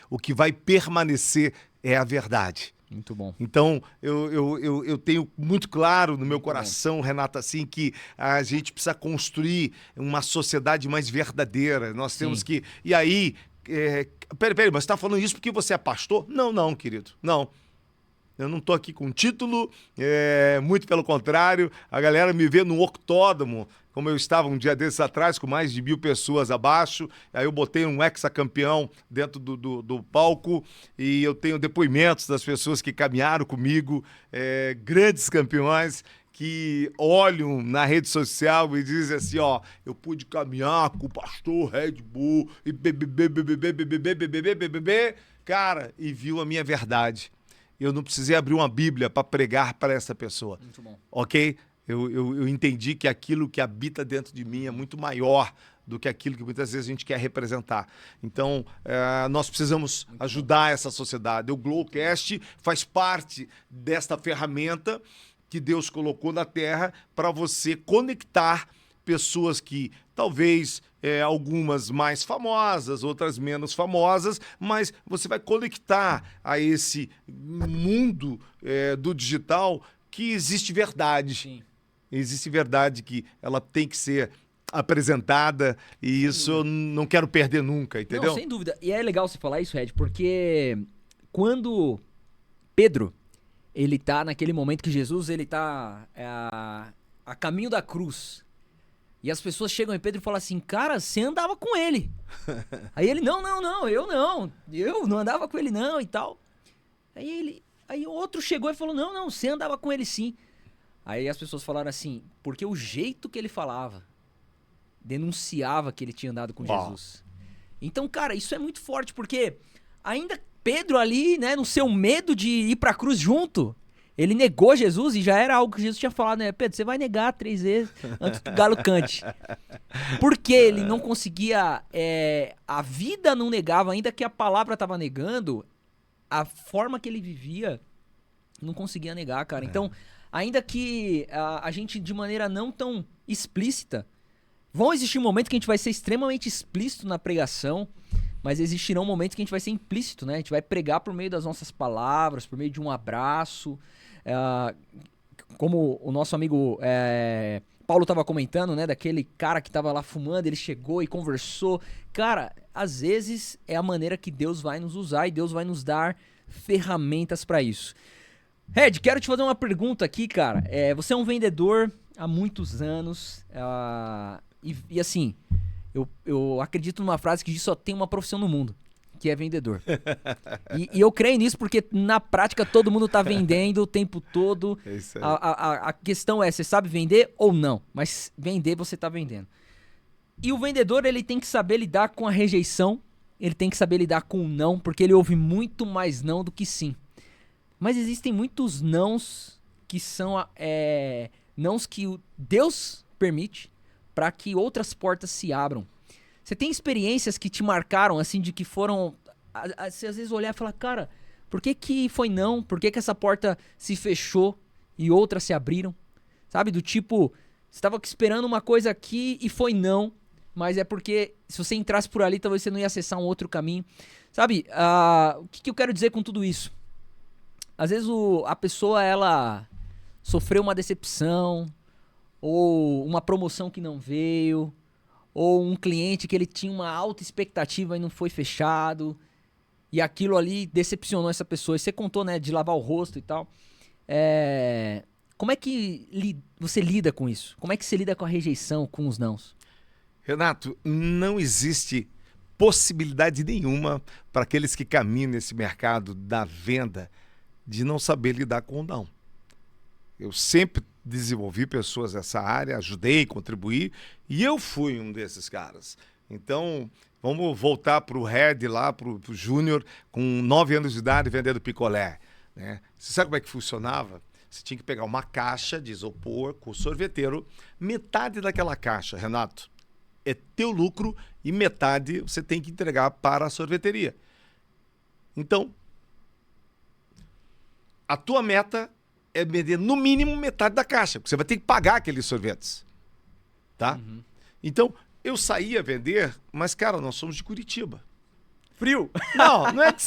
O que vai permanecer é a verdade. Muito bom. Então, eu tenho muito claro no meu coração, Renato, assim, que a gente precisa construir uma sociedade mais verdadeira. Nós temos que... E aí... Peraí, mas você está falando isso porque você é pastor? Não, querido. Não. Eu não estou aqui com título, muito pelo contrário. A galera me vê no octódromo, como eu estava um dia desses atrás, com mais de 1.000 pessoas abaixo. Aí eu botei um hexacampeão dentro do palco e eu tenho depoimentos das pessoas que caminharam comigo, grandes campeões que olham na rede social e dizem assim, ó, eu pude caminhar com o pastor Red Bull e cara, e viu a minha verdade. Eu não precisei abrir uma Bíblia para pregar para essa pessoa. Muito bom. Ok? Eu entendi que aquilo que habita dentro de mim é muito maior do que aquilo que muitas vezes a gente quer representar. Então, nós precisamos ajudar essa sociedade. O Glowcast faz parte desta ferramenta que Deus colocou na Terra para você conectar pessoas que talvez algumas mais famosas, outras menos famosas, mas você vai conectar a esse mundo do digital que existe verdade. Sim. Existe verdade que ela tem que ser apresentada e isso eu não quero perder nunca, entendeu? Não, sem dúvida. E é legal você falar isso, Red, porque quando Pedro, ele tá naquele momento que Jesus, ele tá a caminho da cruz. E as pessoas chegam em Pedro e falam assim, cara, você andava com ele. Aí ele, não, eu não andava com ele não e tal. Aí o outro chegou e falou, não, você andava com ele sim. Aí as pessoas falaram assim, porque o jeito que ele falava denunciava que ele tinha andado com Jesus. Então, cara, isso é muito forte, porque ainda Pedro ali, né, no seu medo de ir pra cruz junto, ele negou Jesus e já era algo que Jesus tinha falado, né? Pedro, você vai negar 3 vezes antes que o galo cante. Porque ele não conseguia... a vida não negava, ainda que a palavra estava negando, a forma que ele vivia não conseguia negar, cara. Então, ainda que a gente, de maneira não tão explícita, vão existir momentos que a gente vai ser extremamente explícito na pregação, mas existirão momentos que a gente vai ser implícito, né? A gente vai pregar por meio das nossas palavras, por meio de um abraço. Como o nosso amigo Paulo estava comentando, né? Daquele cara que estava lá fumando, ele chegou e conversou. Cara, às vezes é a maneira que Deus vai nos usar e Deus vai nos dar ferramentas para isso. Red, quero te fazer uma pergunta aqui, cara. Você é um vendedor há muitos anos e assim, eu acredito numa frase que diz só tem uma profissão no mundo, que é vendedor. E eu creio nisso porque na prática todo mundo tá vendendo o tempo todo. É isso aí. A questão é, você sabe vender ou não? Mas vender você tá vendendo. E o vendedor, ele tem que saber lidar com a rejeição, ele tem que saber lidar com o não, porque ele ouve muito mais não do que sim. Mas existem muitos nãos que são nãos que Deus permite para que outras portas se abram. Você tem experiências que te marcaram, assim, de que foram... Você às vezes olhar e falar, cara, por que foi não? Por que essa porta se fechou e outras se abriram? Sabe, do tipo, você estava esperando uma coisa aqui e foi não, mas é porque se você entrasse por ali, talvez você não ia acessar um outro caminho. Sabe, o que eu quero dizer com tudo isso? Às vezes a pessoa, ela sofreu uma decepção, ou uma promoção que não veio, ou um cliente que ele tinha uma alta expectativa e não foi fechado, e aquilo ali decepcionou essa pessoa. E você contou, né, de lavar o rosto e tal. Como é que você lida com isso? Como é que você lida com a rejeição, com os nãos? Renato, não existe possibilidade nenhuma para aqueles que caminham nesse mercado da venda de não saber lidar com o não. Eu sempre desenvolvi pessoas nessa área, ajudei, contribuí, e eu fui um desses caras. Então, vamos voltar para o Red lá, para o Júnior, com 9 anos de idade, vendendo picolé, né? Você sabe como é que funcionava? Você tinha que pegar uma caixa de isopor com o sorveteiro, metade daquela caixa, Renato, é teu lucro e metade você tem que entregar para a sorveteria. Então, a tua meta é vender no mínimo metade da caixa, porque você vai ter que pagar aqueles sorvetes, tá? Uhum. Então, eu saía a vender, mas, cara, nós somos de Curitiba. Frio! Não é que,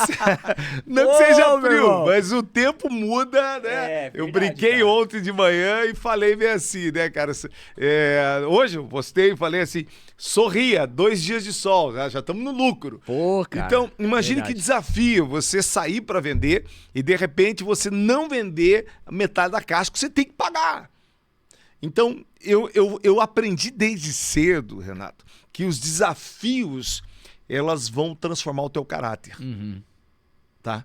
não que seja frio, mas o tempo muda, né? Eu brinquei cara. ontem de manhã e falei bem assim, né, cara? Hoje eu postei e falei assim, sorria, 2 dias de sol, já estamos no lucro. Pô, cara. Então, imagine que desafio você sair para vender e, de repente, você não vender metade da caixa que você tem que pagar. Então, eu aprendi desde cedo, Renato, que os desafios, elas vão transformar o teu caráter, tá?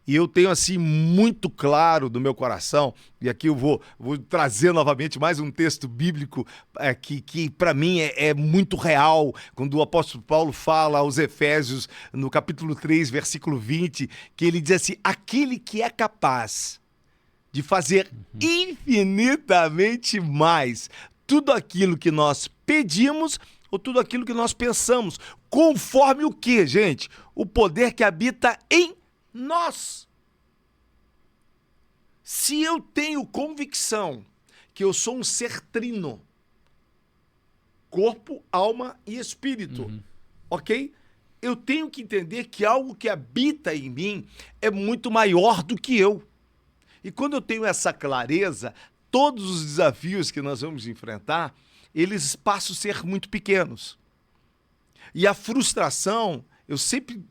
E eu tenho, assim, muito claro no meu coração, e aqui eu vou trazer novamente mais um texto bíblico que para mim é muito real, quando o apóstolo Paulo fala aos Efésios, no capítulo 3, versículo 20, que ele diz assim, aquele que é capaz de fazer infinitamente mais tudo aquilo que nós pedimos ou tudo aquilo que nós pensamos, conforme o quê, gente? O poder que habita em nós. Se eu tenho convicção que eu sou um ser trino, corpo, alma e espírito, ok? Eu tenho que entender que algo que habita em mim é muito maior do que eu. E quando eu tenho essa clareza, todos os desafios que nós vamos enfrentar, eles passam a ser muito pequenos. E a frustração, eu sempre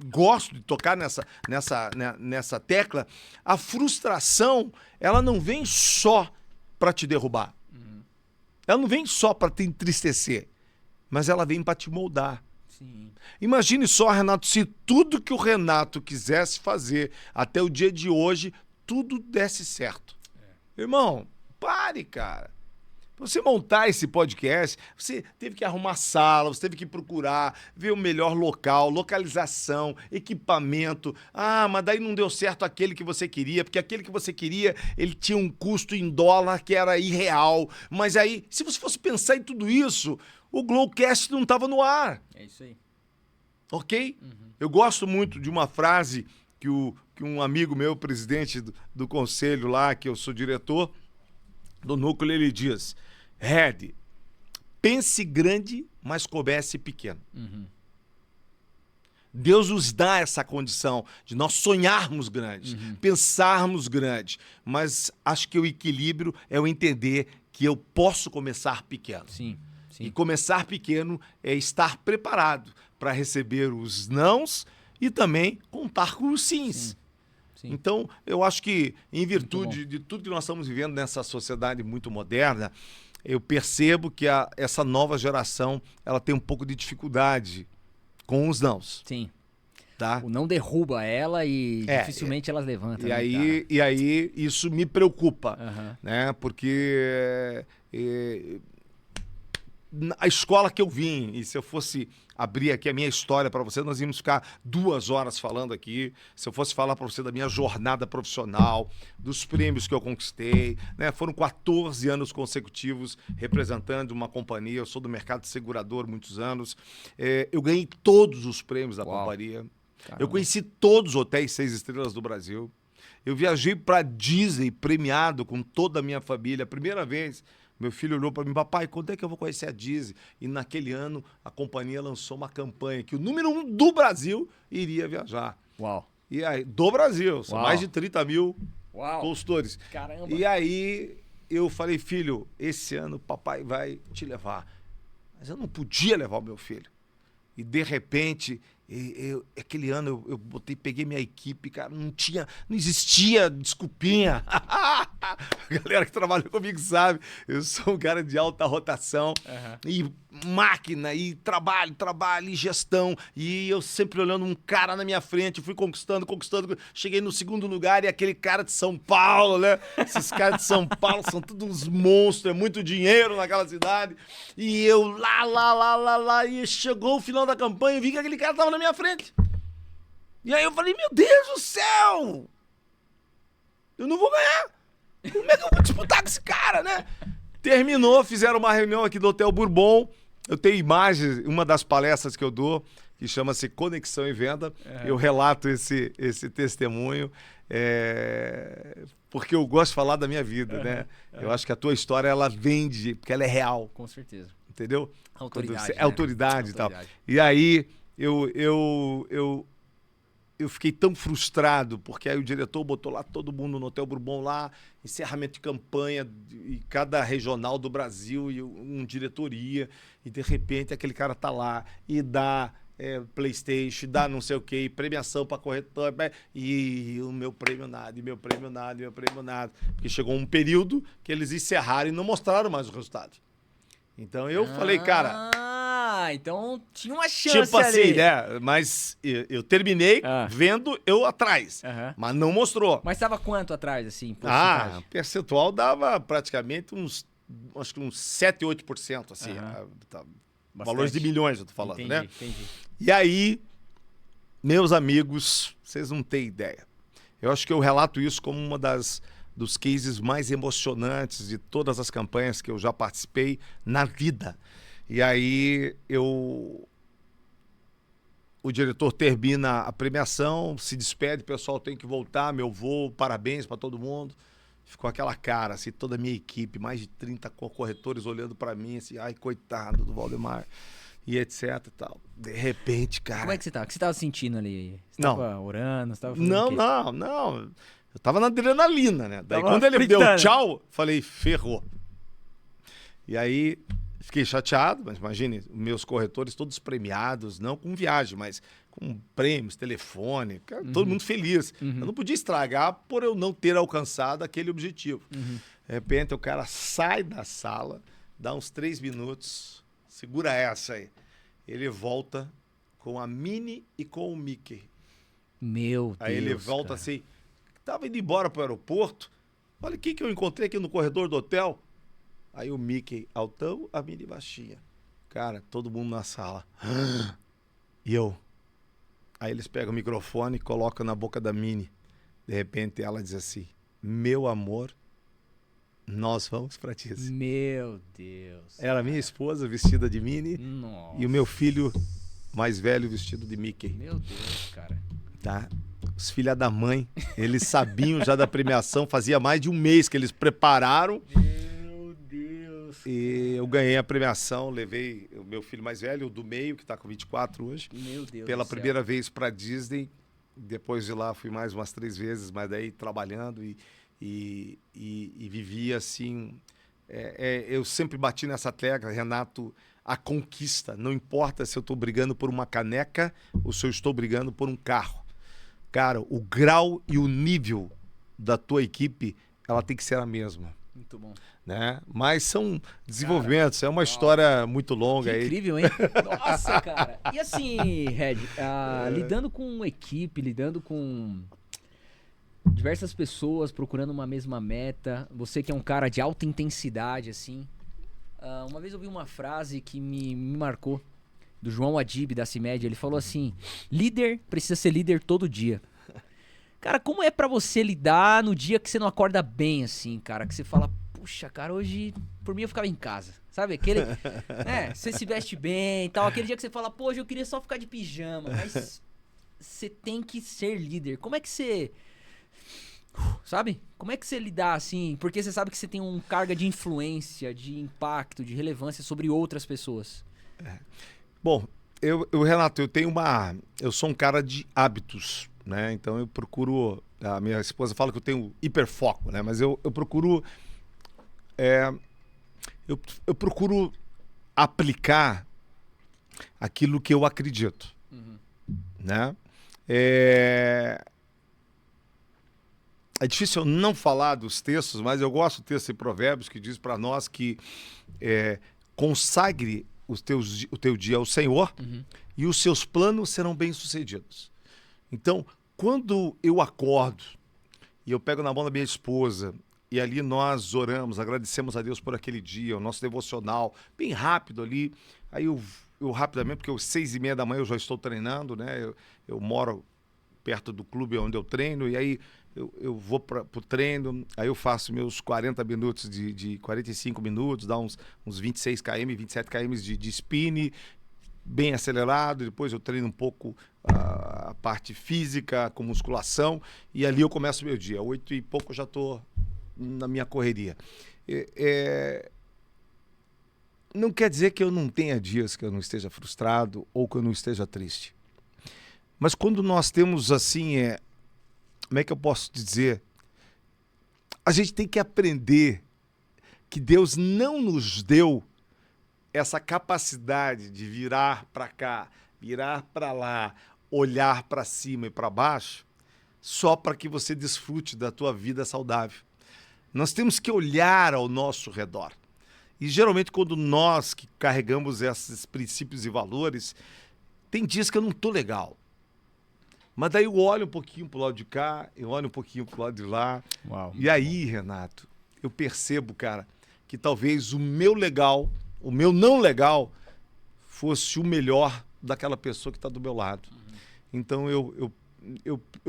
gosto de tocar nessa tecla, a frustração, ela não vem só para te derrubar. Ela não vem só para te entristecer, mas ela vem para te moldar. Sim. Imagine só, Renato, se tudo que o Renato quisesse fazer até o dia de hoje, tudo desse certo. Irmão, pare, cara. Pra você montar esse podcast, você teve que arrumar sala, você teve que procurar, ver o melhor local, localização, equipamento. Ah, mas daí não deu certo aquele que você queria, porque aquele que você queria, ele tinha um custo em dólar que era irreal. Mas aí, se você fosse pensar em tudo isso, o Glowcast não estava no ar. É isso aí. Ok? Eu gosto muito de uma frase que um amigo meu, presidente do conselho lá, que eu sou diretor do núcleo, ele diz, Red, pense grande, mas comece pequeno. Deus nos dá essa condição de nós sonharmos grande, pensarmos grande, mas acho que o equilíbrio é eu entender que eu posso começar pequeno. Sim. E começar pequeno é estar preparado para receber os nãos e também contar com os sims. Sim. Então, eu acho que, em virtude de tudo que nós estamos vivendo nessa sociedade muito moderna, eu percebo que essa nova geração ela tem um pouco de dificuldade com os nãos. Sim. Tá? Não derruba ela e dificilmente elas levantam. E aí isso me preocupa, né? Porque a escola que eu vim, e se eu fosse abrir aqui a minha história para você, nós íamos ficar 2 horas falando aqui. Se eu fosse falar para você da minha jornada profissional, dos prêmios que eu conquistei, né? Foram 14 anos consecutivos representando uma companhia. Eu sou do mercado segurador muitos anos. Eu ganhei todos os prêmios da companhia. Caramba. Eu conheci todos os hotéis 6 estrelas do Brasil. Eu viajei para Disney premiado com toda a minha família. A primeira vez, meu filho olhou para mim: papai, quando é que eu vou conhecer a Disney? E naquele ano, a companhia lançou uma campanha que o número 1 do Brasil iria viajar. Uau. E aí, do Brasil, são mais de 30 mil consultores. Caramba. E aí, eu falei: filho, esse ano papai vai te levar. Mas eu não podia levar o meu filho. E, de repente, aquele ano eu peguei minha equipe, cara, não existia desculpinha. A galera que trabalha comigo sabe, eu sou um cara de alta rotação, e máquina, e trabalho, e gestão, e eu sempre olhando um cara na minha frente, fui conquistando, cheguei no 2º lugar, e aquele cara de São Paulo, né? Esses caras de São Paulo são todos uns monstros, é muito dinheiro naquela cidade, e eu lá, e chegou o final da campanha, eu vi que aquele cara tava na minha frente. E aí eu falei: meu Deus do céu! Eu não vou ganhar! Como é que eu vou disputar com esse cara, né? Terminou, fizeram uma reunião aqui do Hotel Bourbon. Eu tenho imagens, uma das palestras que eu dou, que chama-se Conexão e Venda. Eu relato esse testemunho, porque eu gosto de falar da minha vida, né? Eu acho que a tua história, ela vende, porque ela é real. Com certeza. Entendeu? Autoridade. É autoridade e tal. E aí, eu fiquei tão frustrado, porque aí o diretor botou lá todo mundo no Hotel Bourbon lá, encerramento de campanha, e cada regional do Brasil, e um diretoria, e de repente aquele cara tá lá e dá PlayStation, dá não sei o quê, premiação para corretor, e o meu prêmio nada, porque chegou um período que eles encerraram e não mostraram mais o resultado. Então eu falei, cara... então tinha uma chance tipo assim, ali. né? Mas eu terminei vendo eu atrás, mas não mostrou. Mas estava quanto atrás, assim? O percentual dava praticamente uns 7, 8%, assim. Valores de milhões, eu tô falando, né? Entendi. E aí, meus amigos, vocês não têm ideia. Eu acho que eu relato isso como uma dos cases mais emocionantes de todas as campanhas que eu já participei na vida. E aí o diretor termina a premiação, se despede, o pessoal tem que voltar, meu voo, parabéns para todo mundo. Ficou aquela cara, assim, toda a minha equipe, mais de 30 corretores olhando para mim, assim, ai, coitado do Valdemar, e etc e tal. De repente, cara... Como é que você tava? O que você tava sentindo ali? Você tava orando? Você tava Não. Eu tava na adrenalina, né? Daí tava quando ele fritando. deu tchau, falei: ferrou. E aí fiquei chateado, mas imagine, meus corretores todos premiados, não com viagem, mas com prêmios, telefone, todo mundo feliz. Eu não podia estragar por eu não ter alcançado aquele objetivo. De repente o cara sai da sala, dá uns 3 minutos, segura essa aí. Ele volta com a Minnie e com o Mickey. Meu Deus. Aí ele volta assim... Tava indo embora pro aeroporto. Olha o que eu encontrei aqui no corredor do hotel. Aí o Mickey altão, a Minnie baixinha. Cara, todo mundo na sala. E eu. Aí eles pegam o microfone e colocam na boca da Minnie. De repente ela diz assim: meu amor, nós vamos pra Disney. Meu Deus. Era a minha esposa vestida de Minnie. Nossa. E o meu filho mais velho vestido de Mickey. Meu Deus, cara. Tá? Os filha da mãe, eles sabiam já da premiação, fazia mais de um mês que eles prepararam. Meu Deus. E eu ganhei a premiação, levei o meu filho mais velho, o do meio, que está com 24 hoje. Meu Deus. Pela primeira vez para Disney. Depois de lá fui mais umas 3 vezes, mas daí trabalhando e vivia assim. Eu sempre bati nessa tecla, Renato, a conquista. Não importa se eu estou brigando por uma caneca ou se eu estou brigando por um carro. Cara, o grau e o nível da tua equipe, ela tem que ser a mesma. Muito bom. Né? Mas são desenvolvimentos, é uma história muito longa Que aí. incrível, hein? Nossa, cara. E assim, Red, lidando com equipe, lidando com diversas pessoas procurando uma mesma meta, você que é um cara de alta intensidade, assim. Uma vez eu vi uma frase que me marcou, do João Adib, da CIMED. Ele falou assim: líder precisa ser líder todo dia. Cara, como é pra você lidar no dia que você não acorda bem, assim, cara? Que você fala, puxa, cara, hoje, por mim, eu ficava em casa. Sabe, aquele... você se veste bem e tal. Aquele dia que você fala, pô, hoje eu queria só ficar de pijama. Mas você tem que ser líder. Como é que você... Sabe? Como é que você lidar, assim? Porque você sabe que você tem uma carga de influência, de impacto, de relevância sobre outras pessoas. Bom, Renato, eu sou um cara de hábitos, né? Então eu procuro, a minha esposa fala que eu tenho hiperfoco, né? Mas eu procuro, eu procuro aplicar aquilo que eu acredito, né? É difícil eu não falar dos textos, mas eu gosto do texto de Provérbios que diz para nós que consagre o teu dia ao Senhor e os seus planos serão bem-sucedidos. Então, quando eu acordo e eu pego na mão da minha esposa e ali nós oramos, agradecemos a Deus por aquele dia, o nosso devocional, bem rápido ali, aí eu rapidamente, porque às 6:30 da manhã eu já estou treinando, né? Eu moro perto do clube onde eu treino, e aí eu vou para o treino, aí eu faço meus 40 minutos de 45 minutos, dá uns 26 km, 27 km de spin, bem acelerado, depois eu treino um pouco a parte física, com musculação, e ali eu começo o meu dia. 8 e pouco eu já estou na minha correria. Não quer dizer que eu não tenha dias que eu não esteja frustrado ou que eu não esteja triste. Mas quando nós temos assim, como é que eu posso dizer? A gente tem que aprender que Deus não nos deu essa capacidade de virar para cá, virar para lá, olhar para cima e para baixo, só para que você desfrute da tua vida saudável. Nós temos que olhar ao nosso redor. E geralmente quando nós que carregamos esses princípios e valores, tem dias que eu não estou legal. Mas daí eu olho um pouquinho pro lado de cá, eu olho um pouquinho pro lado de lá. Uau. E aí, Renato, eu percebo, cara, que talvez o meu não legal, fosse o melhor daquela pessoa que está do meu lado. Então eu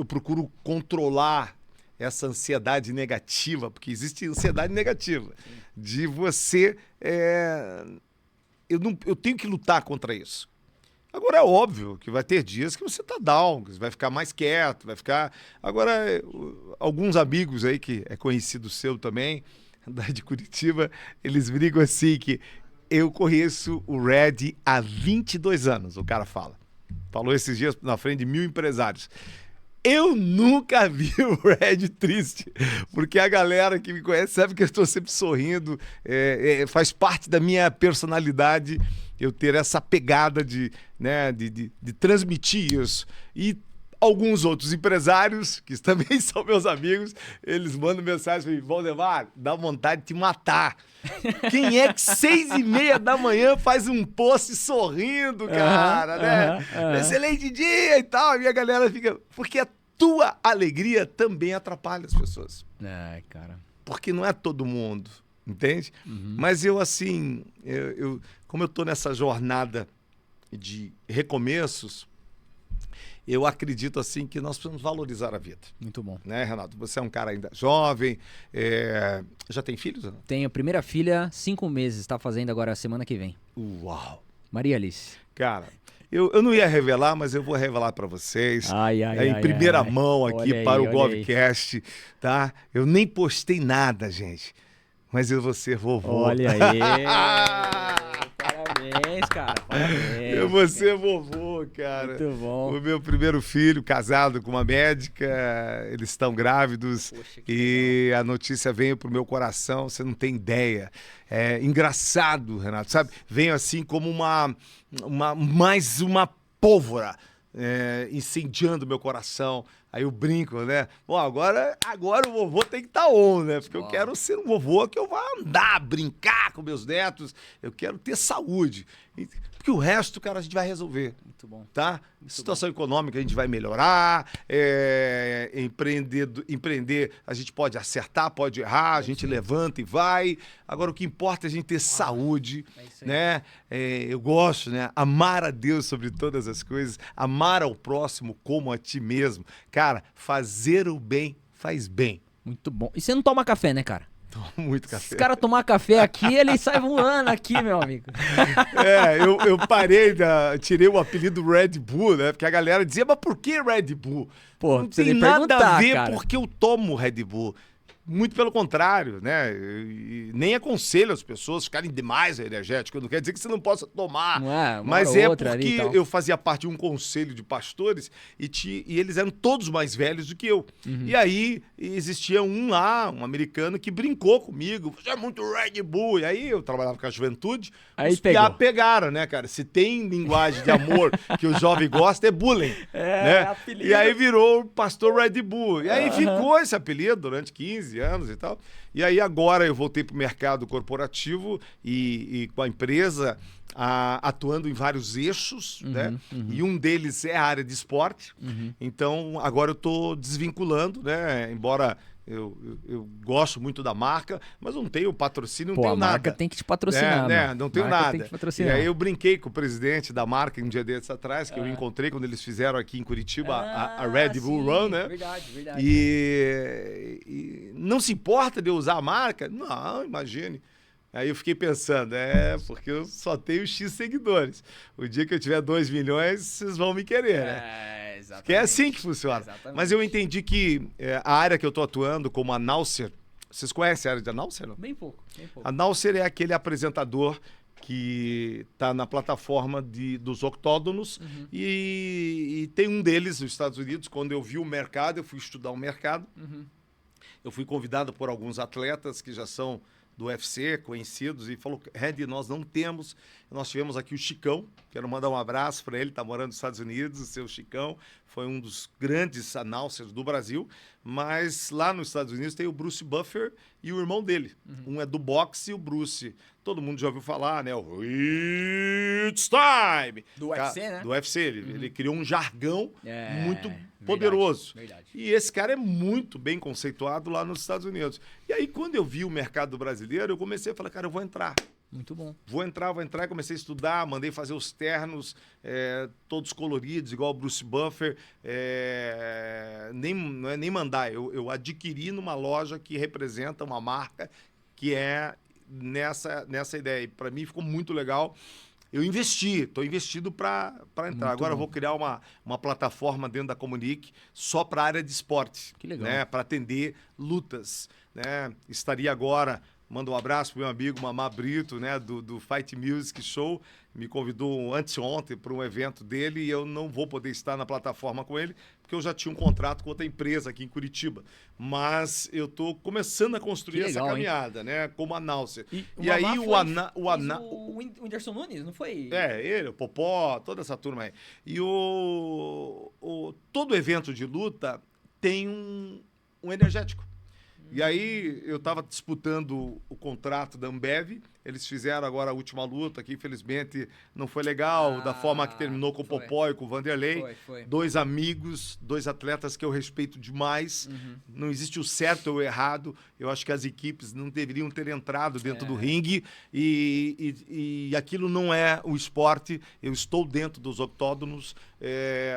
procuro controlar essa ansiedade negativa, porque existe ansiedade negativa, de você... eu tenho que lutar contra isso. Agora é óbvio que vai ter dias que você tá down, que você vai ficar mais quieto, vai ficar... Agora, alguns amigos aí, que é conhecido seu também, de Curitiba, eles brigam assim que eu conheço o Red há 22 anos, o cara fala. Falou esses dias na frente de 1.000 empresários. Eu nunca vi o Red triste, porque a galera que me conhece sabe que eu estou sempre sorrindo, faz parte da minha personalidade eu ter essa pegada de transmitir isso. E alguns outros empresários, que também são meus amigos, eles mandam mensagem para mim: Valdemar, dá vontade de te matar. Quem é que 6:30 da manhã faz um post sorrindo, cara, né? Excelente dia e tal. A minha galera fica... Porque a tua alegria também atrapalha as pessoas. Ai, cara. Porque não é todo mundo, entende? Mas eu, assim, como eu tô nessa jornada de recomeços, eu acredito, assim, que nós precisamos valorizar a vida. Muito bom. Né, Renato? Você é um cara ainda jovem. Já tem filhos? Renato? Tenho primeira filha, 5 meses. Está fazendo agora a semana que vem. Uau! Maria Alice. Cara, eu não ia revelar, mas eu vou revelar para vocês. Em primeira mão aqui para o Govcast, tá? Eu nem postei nada, gente. Mas eu vou ser vovô. Olha aí! Parabéns, cara. Parabéns. Eu vou ser vovô, cara. Muito bom. O meu primeiro filho, casado com uma médica, eles estão grávidos. Poxa, que e legal. A notícia veio pro meu coração, você não tem ideia. É engraçado, Renato, sabe? Veio assim como mais uma pólvora incendiando meu coração. Aí eu brinco, né? Bom, agora o vovô tem que estar on, né? Porque eu quero ser um vovô que eu vá andar, brincar com meus netos. Eu quero ter saúde. Porque o resto, cara, a gente vai resolver. Muito bom. Tá? Muito Situação econômica a gente vai melhorar, empreender a gente pode acertar, pode errar, a gente levanta e vai. Agora o que importa é a gente ter saúde, isso aí. né? Eu gosto, né? Amar a Deus sobre todas as coisas, amar ao próximo como a ti mesmo. Cara, fazer o bem faz bem. Muito bom. E você não toma café, né, cara? Tomo muito Se café. os caras tomar café aqui, ele sai voando aqui, meu amigo. Eu tirei o apelido Red Bull, né? Porque a galera dizia, mas por que Red Bull? Pô, Não você tem nem nada a perguntar, ver cara. porque eu tomo Red Bull. Muito pelo contrário, né? E nem aconselho as pessoas ficarem demais energéticos. Não quer dizer que você não possa tomar. Não é? Uma Mas hora ou é outra ali e porque tal. eu fazia parte de um conselho de pastores e eles eram todos mais velhos do que eu. E aí existia um lá, um americano, que brincou comigo. Você é muito Red Bull. E aí eu trabalhava com a juventude. Aí os pegou. piá pegaram, né, cara? Se tem linguagem de amor que o jovem gosta, é bullying. né? apelido. E aí virou o pastor Red Bull. E aí ficou esse apelido durante 15 anos e tal. E aí agora eu voltei para o mercado corporativo e com a empresa atuando em vários eixos, né? E um deles é a área de esporte. Então agora eu estou desvinculando, né? Embora eu gosto muito da marca, mas não tenho patrocínio, não Pô, tenho a marca nada. tem que te patrocinar, né? meu. Não tenho Marca nada. tem que te E patrocinar. aí eu brinquei com o presidente da marca um dia desses atrás, que eu encontrei quando eles fizeram aqui em Curitiba a Red Bull sim, Run, né? Verdade, verdade. E não se importa de eu usar a marca? Não, imagine. Aí eu fiquei pensando, porque eu só tenho X seguidores. O dia que eu tiver 2 milhões, vocês vão me querer, né? Exatamente. Que é assim que funciona. Exatamente. Mas eu entendi que a área que eu tô atuando, como announcer, vocês conhecem a área de announcer, não? Bem pouco, bem pouco. Announcer é aquele apresentador que está na plataforma dos octógonos e tem um deles nos Estados Unidos. Quando eu vi o mercado, eu fui estudar o mercado. Eu fui convidado por alguns atletas que já são do UFC, conhecidos, e falou, Red, nós não temos. Nós tivemos aqui o Chicão, quero mandar um abraço para ele, está morando nos Estados Unidos, o seu Chicão, foi um dos grandes announcers do Brasil, mas lá nos Estados Unidos tem o Bruce Buffer e o irmão dele. Um é do boxe e o Bruce. Todo mundo já ouviu falar, né? O It's Time! Do UFC, né? Do UFC. Ele criou um jargão muito verdade, poderoso. verdade. E esse cara é muito bem conceituado lá nos Estados Unidos. E aí, quando eu vi o mercado brasileiro, eu comecei a falar, cara, eu vou entrar. Muito bom. Vou entrar, e comecei a estudar, mandei fazer os ternos, todos coloridos, igual o Bruce Buffer. Não é nem mandar, eu adquiri numa loja que representa uma marca que é nessa ideia. E para mim ficou muito legal. Eu estou investido para entrar. Muito Agora eu bom. vou criar uma plataforma dentro da Comunique só para a área de esporte. Que legal. Né? Para atender lutas. Né? Estaria agora, mando um abraço para o meu amigo Mamá Brito, né? do Fight Music Show. Me convidou anteontem para um evento dele e eu não vou poder estar na plataforma com ele, porque eu já tinha um contrato com outra empresa aqui em Curitiba. Mas eu estou começando a construir Que legal, essa caminhada, né? Como announcer. E aí Mamá o fez o Whindersson Nunes, não foi? ele, o Popó, toda essa turma aí. E todo evento de luta tem um energético. E aí eu estava disputando o contrato da Ambev, eles fizeram agora a última luta, que infelizmente não foi legal, da forma que terminou com o foi. Popó e com o Vanderlei. Foi. Dois amigos, dois atletas que eu respeito demais. Não existe o certo ou o errado. Eu acho que as equipes não deveriam ter entrado dentro do ringue e aquilo não é o esporte. Eu estou dentro dos octógonos,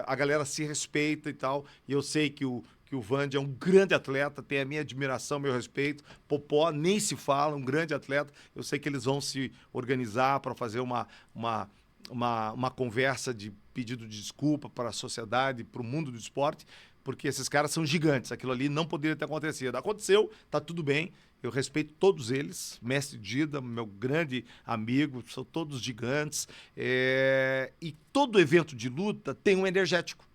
a galera se respeita e tal. E eu sei que o Vandy é um grande atleta, tem a minha admiração, meu respeito. Popó nem se fala, um grande atleta. Eu sei que eles vão se organizar para fazer uma conversa de pedido de desculpa para a sociedade, para o mundo do esporte, porque esses caras são gigantes. Aquilo ali não poderia ter acontecido. Aconteceu, tá tudo bem. Eu respeito todos eles. Mestre Dida, meu grande amigo, são todos gigantes. E todo evento de luta tem um energético.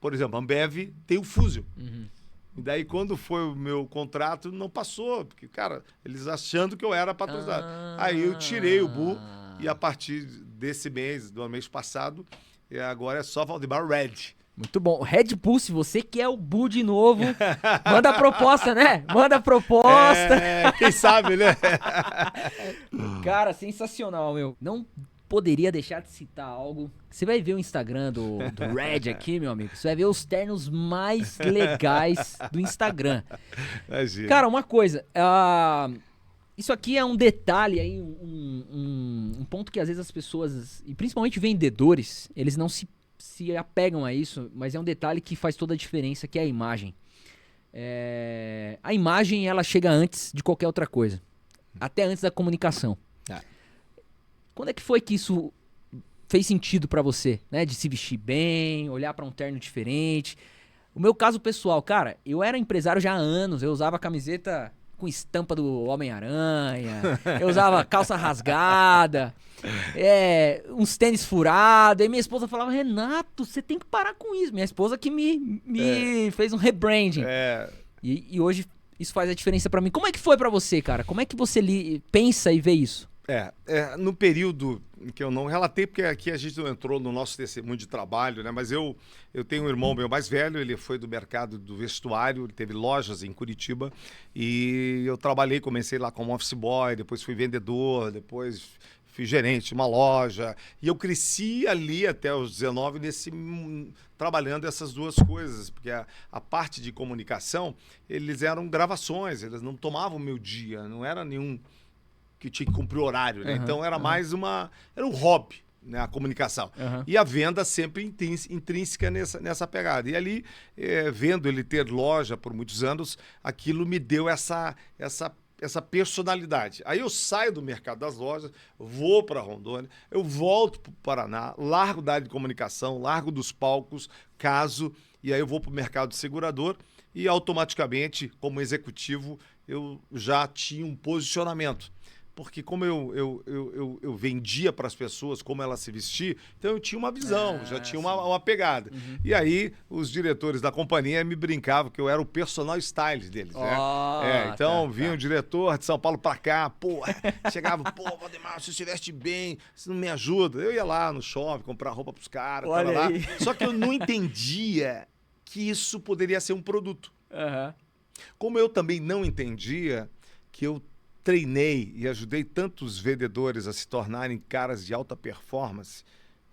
Por exemplo, a Ambev tem o Fusion. E daí, quando foi o meu contrato, não passou. Porque, cara, eles achando que eu era patrocinado. Aí eu tirei o Bu e a partir desse mês, do mês passado, agora é só Valdemar Red. Muito bom. Red Bull, se você quer o Bull de novo, manda a proposta, né? Manda a proposta. Quem sabe, né? Cara, sensacional, meu. Não poderia deixar de citar algo. Você vai ver o Instagram do Red aqui, meu amigo. Você vai ver os ternos mais legais do Instagram. Imagina. Cara, uma coisa. Isso aqui é um detalhe aí, um ponto que às vezes as pessoas, e principalmente vendedores, eles não se apegam a isso, mas é um detalhe que faz toda a diferença, que é a imagem. A imagem, ela chega antes de qualquer outra coisa. Até antes da comunicação. Quando é que foi que isso fez sentido pra você, né? De se vestir bem, olhar pra um terno diferente. O meu caso pessoal, cara, eu era empresário já há anos, eu usava camiseta com estampa do Homem-Aranha, eu usava calça rasgada, uns tênis furados, aí minha esposa falava, Renato, você tem que parar com isso. Minha esposa que me fez um rebranding. E hoje isso faz a diferença pra mim. Como é que foi pra você, cara? Como é que você pensa e vê isso? No período em que eu não relatei, porque aqui a gente não entrou no nosso testemunho de trabalho, né? Mas eu tenho um irmão meu mais velho, ele foi do mercado do vestuário, ele teve lojas em Curitiba e eu trabalhei, comecei lá como office boy, depois fui vendedor, depois fui gerente de uma loja e eu cresci ali até os 19 trabalhando essas duas coisas, porque a parte de comunicação, eles eram gravações, eles não tomavam meu dia, não era nenhum que tinha que cumprir o horário, né? Então era mais era um hobby, né? A comunicação. E a venda sempre intrínseca nessa pegada. E ali, vendo ele ter loja por muitos anos, aquilo me deu essa personalidade. Aí eu saio do mercado das lojas, vou para Rondônia, eu volto para o Paraná, largo da área de comunicação, largo dos palcos, caso, e aí eu vou para o mercado de segurador e automaticamente, como executivo, eu já tinha um posicionamento. Porque como eu vendia para as pessoas como elas se vestir, então eu tinha uma visão, já tinha uma pegada. E aí os diretores da companhia me brincavam que eu era o personal stylist deles, né? Então vinha o diretor de São Paulo para cá, chegava, Valdemar, você se veste bem, você não me ajuda. Eu ia lá no shopping comprar roupa para os caras, tava lá. Só que eu não entendia que isso poderia ser um produto. Como eu também não entendia que eu treinei e ajudei tantos vendedores a se tornarem caras de alta performance,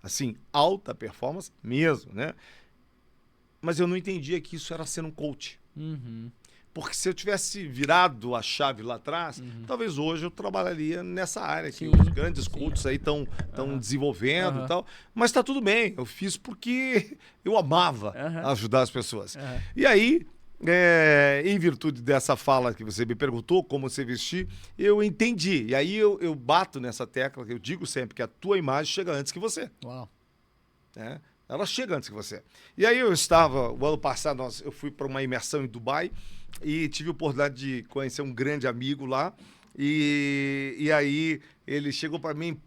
assim, alta performance mesmo, né? Mas eu não entendia que isso era ser um coach. Porque se eu tivesse virado a chave lá atrás, talvez hoje eu trabalharia nessa área que os grandes coaches aí estão desenvolvendo e tal. Mas tá tudo bem, eu fiz porque eu amava ajudar as pessoas. E aí, em virtude dessa fala que você me perguntou, como você vestir, eu entendi. E aí eu bato nessa tecla, que eu digo sempre que a tua imagem chega antes que você. Uau. Ela chega antes que você. E aí o ano passado, eu fui para uma imersão em Dubai e tive a oportunidade de conhecer um grande amigo lá. E aí ele chegou para mim,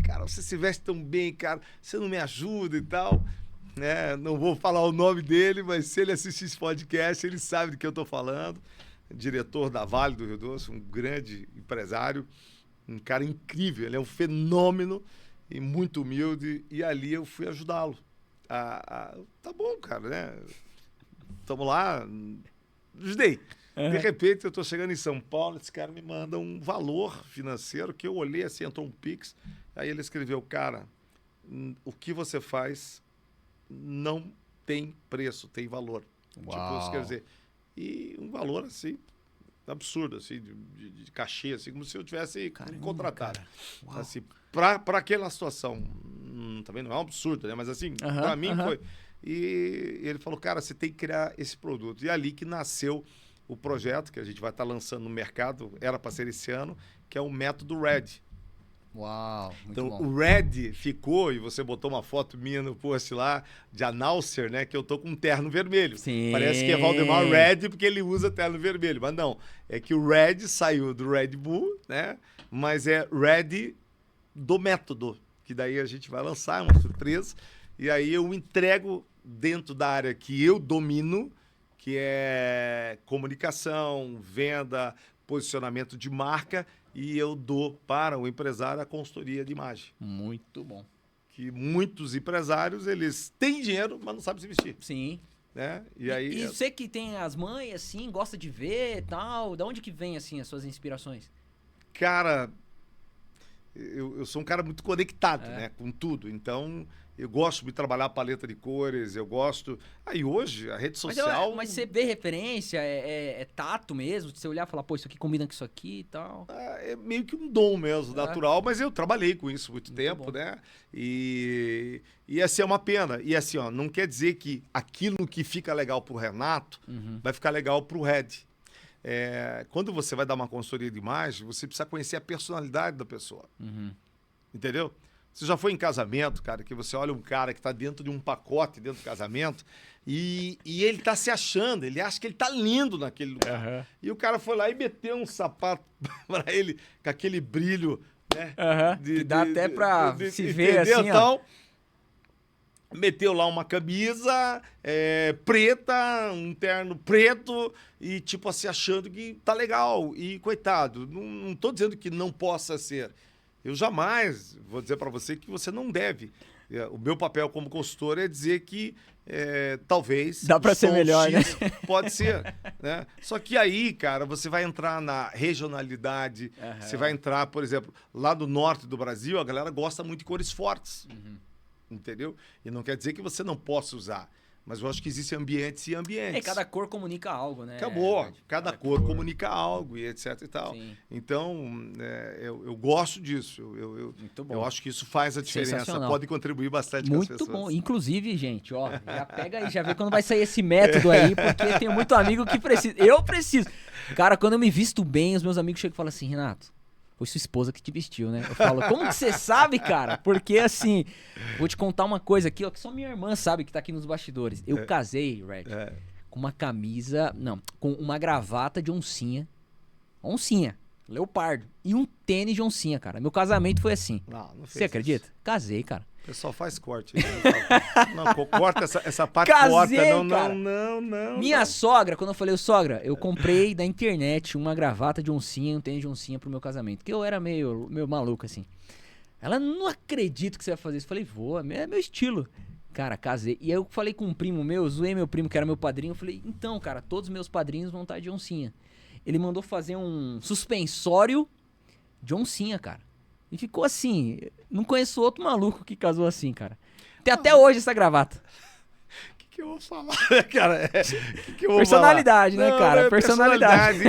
cara, você se veste tão bem, cara, você não me ajuda e tal. Não vou falar o nome dele, mas se ele assistir esse podcast, ele sabe do que eu estou falando. Diretor da Vale do Rio Doce, um grande empresário, um cara incrível, ele é um fenômeno e muito humilde. E ali eu fui ajudá-lo. Tá bom, cara, né? Estamos lá, ajudei. De repente eu estou chegando em São Paulo, esse cara me manda um valor financeiro que eu olhei assim, entrou um Pix. Aí ele escreveu, cara, o que você faz não tem preço, tem valor. Uau. Tipo, isso quer dizer, e um valor assim, absurdo, assim, de cachê, assim, como se eu tivesse contratado. Assim, para aquela situação, também não é um absurdo, né? Mas assim, para mim foi. E ele falou, cara, você tem que criar esse produto. E ali que nasceu o projeto, que a gente vai estar lançando no mercado, era para ser esse ano, que é o método RED. Uau, muito então, bom. O Red ficou, e você botou uma foto minha no post lá, de announcer, né? Que eu tô com um terno vermelho. Sim. Parece que é Valdemar Red, porque ele usa terno vermelho. Mas não, é que o Red saiu do Red Bull, né? Mas é Red do método, que daí a gente vai lançar, é uma surpresa. E aí eu entrego dentro da área que eu domino, que é comunicação, venda, posicionamento de marca, e eu dou para o empresário a consultoria de imagem. Muito bom. que muitos empresários, eles têm dinheiro, mas não sabem se vestir, Sim. né? E aí... E você que tem as mães, assim, gosta de ver e tal, da onde que vem, assim, as suas inspirações? Cara, eu sou um cara muito conectado, né, com tudo. Então, eu gosto de trabalhar a paleta de cores, eu gosto... Aí hoje, a rede social... Mas você vê referência, é tato mesmo, de você olhar e falar, pô, isso aqui combina com isso aqui e tal. É meio que um dom mesmo, natural, mas eu trabalhei com isso muito tempo, bom. né? E assim, é uma pena. E assim, ó, não quer dizer que aquilo que fica legal pro Renato vai ficar legal pro Red. Quando você vai dar uma consultoria de imagem, você precisa conhecer a personalidade da pessoa. Entendeu? Você já foi em casamento, cara, que você olha um cara que tá dentro de um pacote dentro do casamento e ele tá se achando, ele acha que ele tá lindo naquele lugar. E o cara foi lá e meteu um sapato pra ele com aquele brilho, né? Que dá até pra se ver assim, então, ó. meteu lá uma camisa preta, um terno preto e tipo assim, achando que tá legal. E coitado, não tô dizendo que não possa ser. Eu jamais vou dizer para você que você não deve. O meu papel como consultor é dizer que talvez... Dá para ser melhor, X né? Pode ser, né? Só que aí, cara, você vai entrar na regionalidade, você vai entrar, por exemplo, lá do norte do Brasil, a galera gosta muito de cores fortes, entendeu? E não quer dizer que você não possa usar. Mas eu acho que existem ambientes e ambientes. Cada cor comunica algo, né? Acabou. Cada cor comunica algo e etc e tal. Sim. Então, eu gosto disso. Muito bom. Eu acho que isso faz a diferença. Pode contribuir bastante com as pessoas. Muito bom. Inclusive, gente, ó, já pega aí, já vê quando vai sair esse método aí, porque tem muito amigo que precisa. Eu preciso. Cara, quando eu me visto bem, os meus amigos chegam e falam assim, Renato, foi sua esposa que te vestiu, né? Eu falo, como que você sabe, cara? Porque, assim, vou te contar uma coisa aqui, ó, que só minha irmã sabe que tá aqui nos bastidores. Eu casei, Red, com uma camisa, não, com uma gravata de oncinha, leopardo, e um tênis de oncinha, cara. Meu casamento foi assim. Não fez Você acredita? Isso. Casei, cara. O pessoal faz corte. Não, corta essa parte. Casei, corta. cara. Não. Minha sogra, quando eu falei, sogra, eu comprei da internet uma gravata de oncinha e um tênis de oncinha pro meu casamento. Que eu era meio maluco, assim. Ela, não acredito que você vai fazer isso. Eu falei, vou, é meu estilo. Cara, casei. E aí eu falei com um primo meu, zoei meu primo, que era meu padrinho. Eu falei, então, cara, todos os meus padrinhos vão estar de oncinha. Ele mandou fazer um suspensório de oncinha, cara. E ficou assim. Não conheço outro maluco que casou assim, cara. Tem até hoje essa gravata. O que eu vou falar, cara? Que eu vou personalidade, falar? né, cara? Personalidade.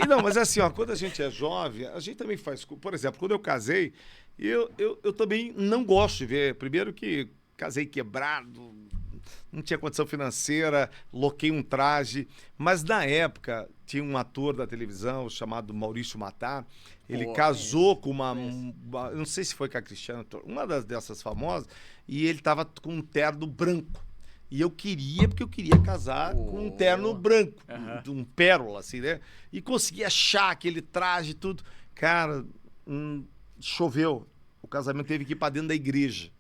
Não, mas assim, ó, quando a gente é jovem, a gente também faz... Por exemplo, quando eu casei, eu também não gosto de ver. Primeiro que casei quebrado, não tinha condição financeira, loquei um traje. Mas na época, tinha um ator da televisão chamado Maurício Matar. Ele casou com uma... Não sei se foi com a Cristiana, uma dessas famosas, e ele tava com um terno branco. E eu queria, porque eu queria casar com um terno branco, um pérola, assim, né? E consegui achar aquele traje e tudo. Cara, choveu. O casamento teve que ir pra dentro da igreja.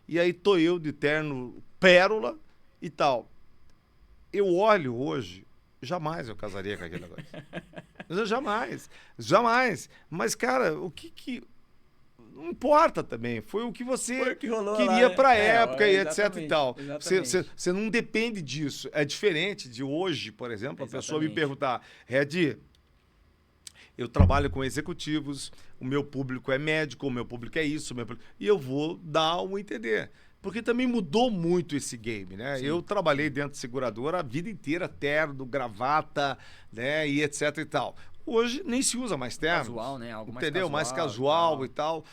E aí tô eu de terno pérola e tal. Eu olho hoje, jamais eu casaria com aquele negócio. Jamais. Mas, cara, o que... Não importa também. Foi o que você queria pra época e etc e tal. Você não depende disso. É diferente de hoje, por exemplo, a pessoa me perguntar, Red, eu trabalho com executivos, o meu público é médico, o meu público é isso, e eu vou dar um entender. Porque também mudou muito esse game, né? Sim. Eu trabalhei dentro de seguradora a vida inteira, terno, gravata, né? E etc e tal. Hoje nem se usa mais terno. Casual, né? Algo mais casual e tal.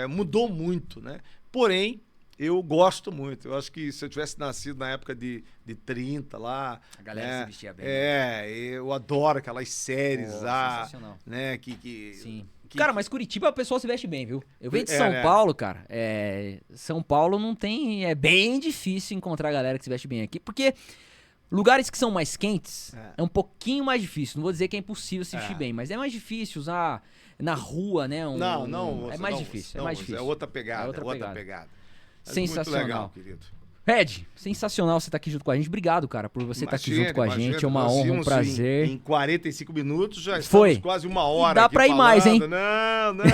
Mudou muito, né? Porém, eu gosto muito. Eu acho que se eu tivesse nascido na época de 30 lá... A galera se vestia bem. Eu adoro aquelas séries lá. Sensacional. Né? Sim. Cara, mas Curitiba a pessoa se veste bem, viu? Eu venho de São Paulo, cara. São Paulo não tem... É bem difícil encontrar a galera que se veste bem aqui, porque lugares que são mais quentes é um pouquinho mais difícil. Não vou dizer que é impossível se vestir bem, mas é mais difícil usar na rua, né? É mais difícil. É outra pegada. Sensacional. Muito legal, querido. Red, sensacional você estar aqui junto com a gente. Obrigado, cara, por você estar aqui junto com a gente. É uma nós honra, um vimos prazer. Em 45 minutos já Foi. estamos quase uma hora. Dá aqui pra ir mais, hein? Não, não.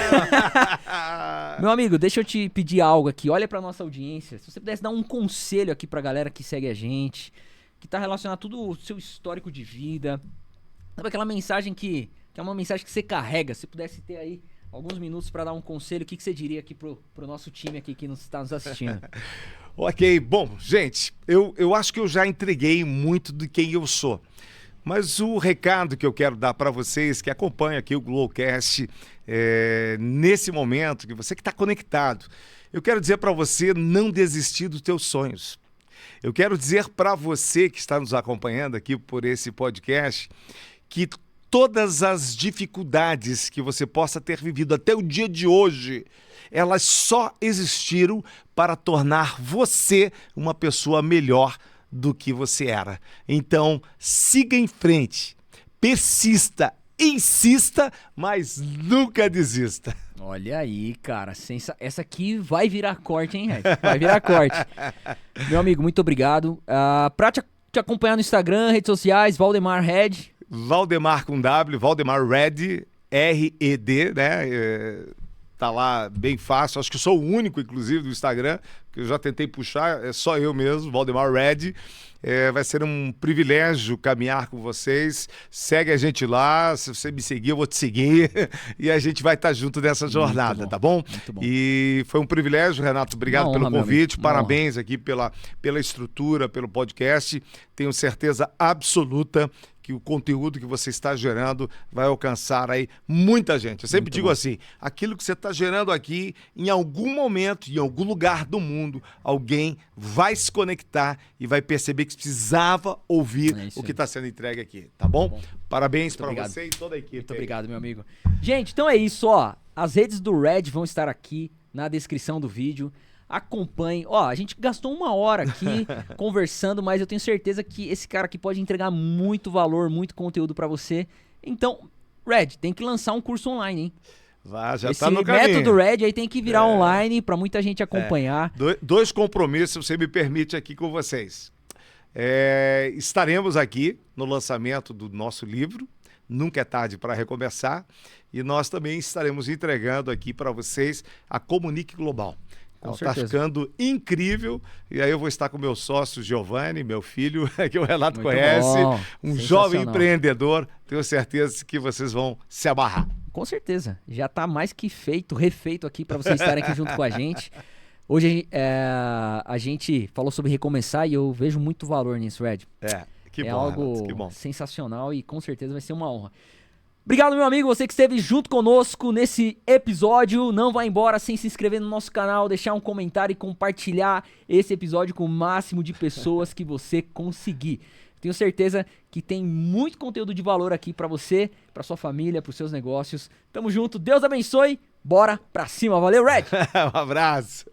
Meu amigo, deixa eu te pedir algo aqui. Olha pra nossa audiência. Se você pudesse dar um conselho aqui pra galera que segue a gente, que tá relacionado a tudo o seu histórico de vida. Sabe aquela mensagem que é uma mensagem que você carrega? Se pudesse ter aí alguns minutos pra dar um conselho, o que você diria aqui pro nosso time aqui que está nos assistindo? Ok, bom, gente, eu acho que eu já entreguei muito de quem eu sou. Mas o recado que eu quero dar para vocês que acompanham aqui o Glowcast, nesse momento, que você que está conectado, eu quero dizer para você não desistir dos teus sonhos. Eu quero dizer para você que está nos acompanhando aqui por esse podcast, que todas as dificuldades que você possa ter vivido até o dia de hoje, elas só existiram para tornar você uma pessoa melhor do que você era. Então, siga em frente, persista, insista, mas nunca desista. Olha aí, cara, essa aqui vai virar corte, hein, Red? Vai virar corte. Meu amigo, muito obrigado. Pra te acompanhar no Instagram, redes sociais, Valdemar Red. Valdemar com W, Valdemar Red, R-E-D, né? Tá lá bem fácil, acho que sou o único, inclusive, do Instagram, que eu já tentei puxar, é só eu mesmo, Valdemar Red. Vai ser um privilégio caminhar com vocês. Segue a gente lá, se você me seguir, eu vou te seguir e a gente vai estar junto nessa jornada, tá bom? Muito bom. E foi um privilégio, Renato, obrigado pelo convite, parabéns aqui pela estrutura, pelo podcast. Tenho certeza absoluta que o conteúdo que você está gerando vai alcançar aí muita gente. Eu sempre digo assim, aquilo que você está gerando aqui, em algum momento, em algum lugar do mundo, alguém vai se conectar e vai perceber que precisava ouvir o que está sendo entregue aqui, tá bom? Parabéns para você e toda a equipe. Muito obrigado, meu amigo. Gente, então é isso, ó. As redes do Red vão estar aqui na descrição do vídeo. Acompanhe. Ó, a gente gastou uma hora aqui conversando, mas eu tenho certeza que esse cara aqui pode entregar muito valor, muito conteúdo pra você. Então, Red, tem que lançar um curso online, hein? Já tá no caminho. Esse método Red aí tem que virar online pra muita gente acompanhar. Dois compromissos, você me permite aqui com vocês. Estaremos aqui no lançamento do nosso livro, Nunca é Tarde para Recomeçar, e nós também estaremos entregando aqui para vocês a Comunique Global. Está ficando incrível. E aí eu vou estar com meu sócio Giovanni, meu filho, que o Renato conhece, um jovem empreendedor. Tenho certeza que vocês vão se amarrar. Com certeza. Já está mais que feito, refeito aqui para vocês estarem aqui junto com a gente. Hoje a gente falou sobre recomeçar e eu vejo muito valor nisso, Red. Que bom, algo Renato, que bom. Sensacional e com certeza vai ser uma honra. Obrigado, meu amigo, você que esteve junto conosco nesse episódio. Não vá embora sem se inscrever no nosso canal, deixar um comentário e compartilhar esse episódio com o máximo de pessoas que você conseguir. Tenho certeza que tem muito conteúdo de valor aqui pra você, pra sua família, pros seus negócios. Tamo junto, Deus abençoe, bora pra cima, valeu, Red! Um abraço!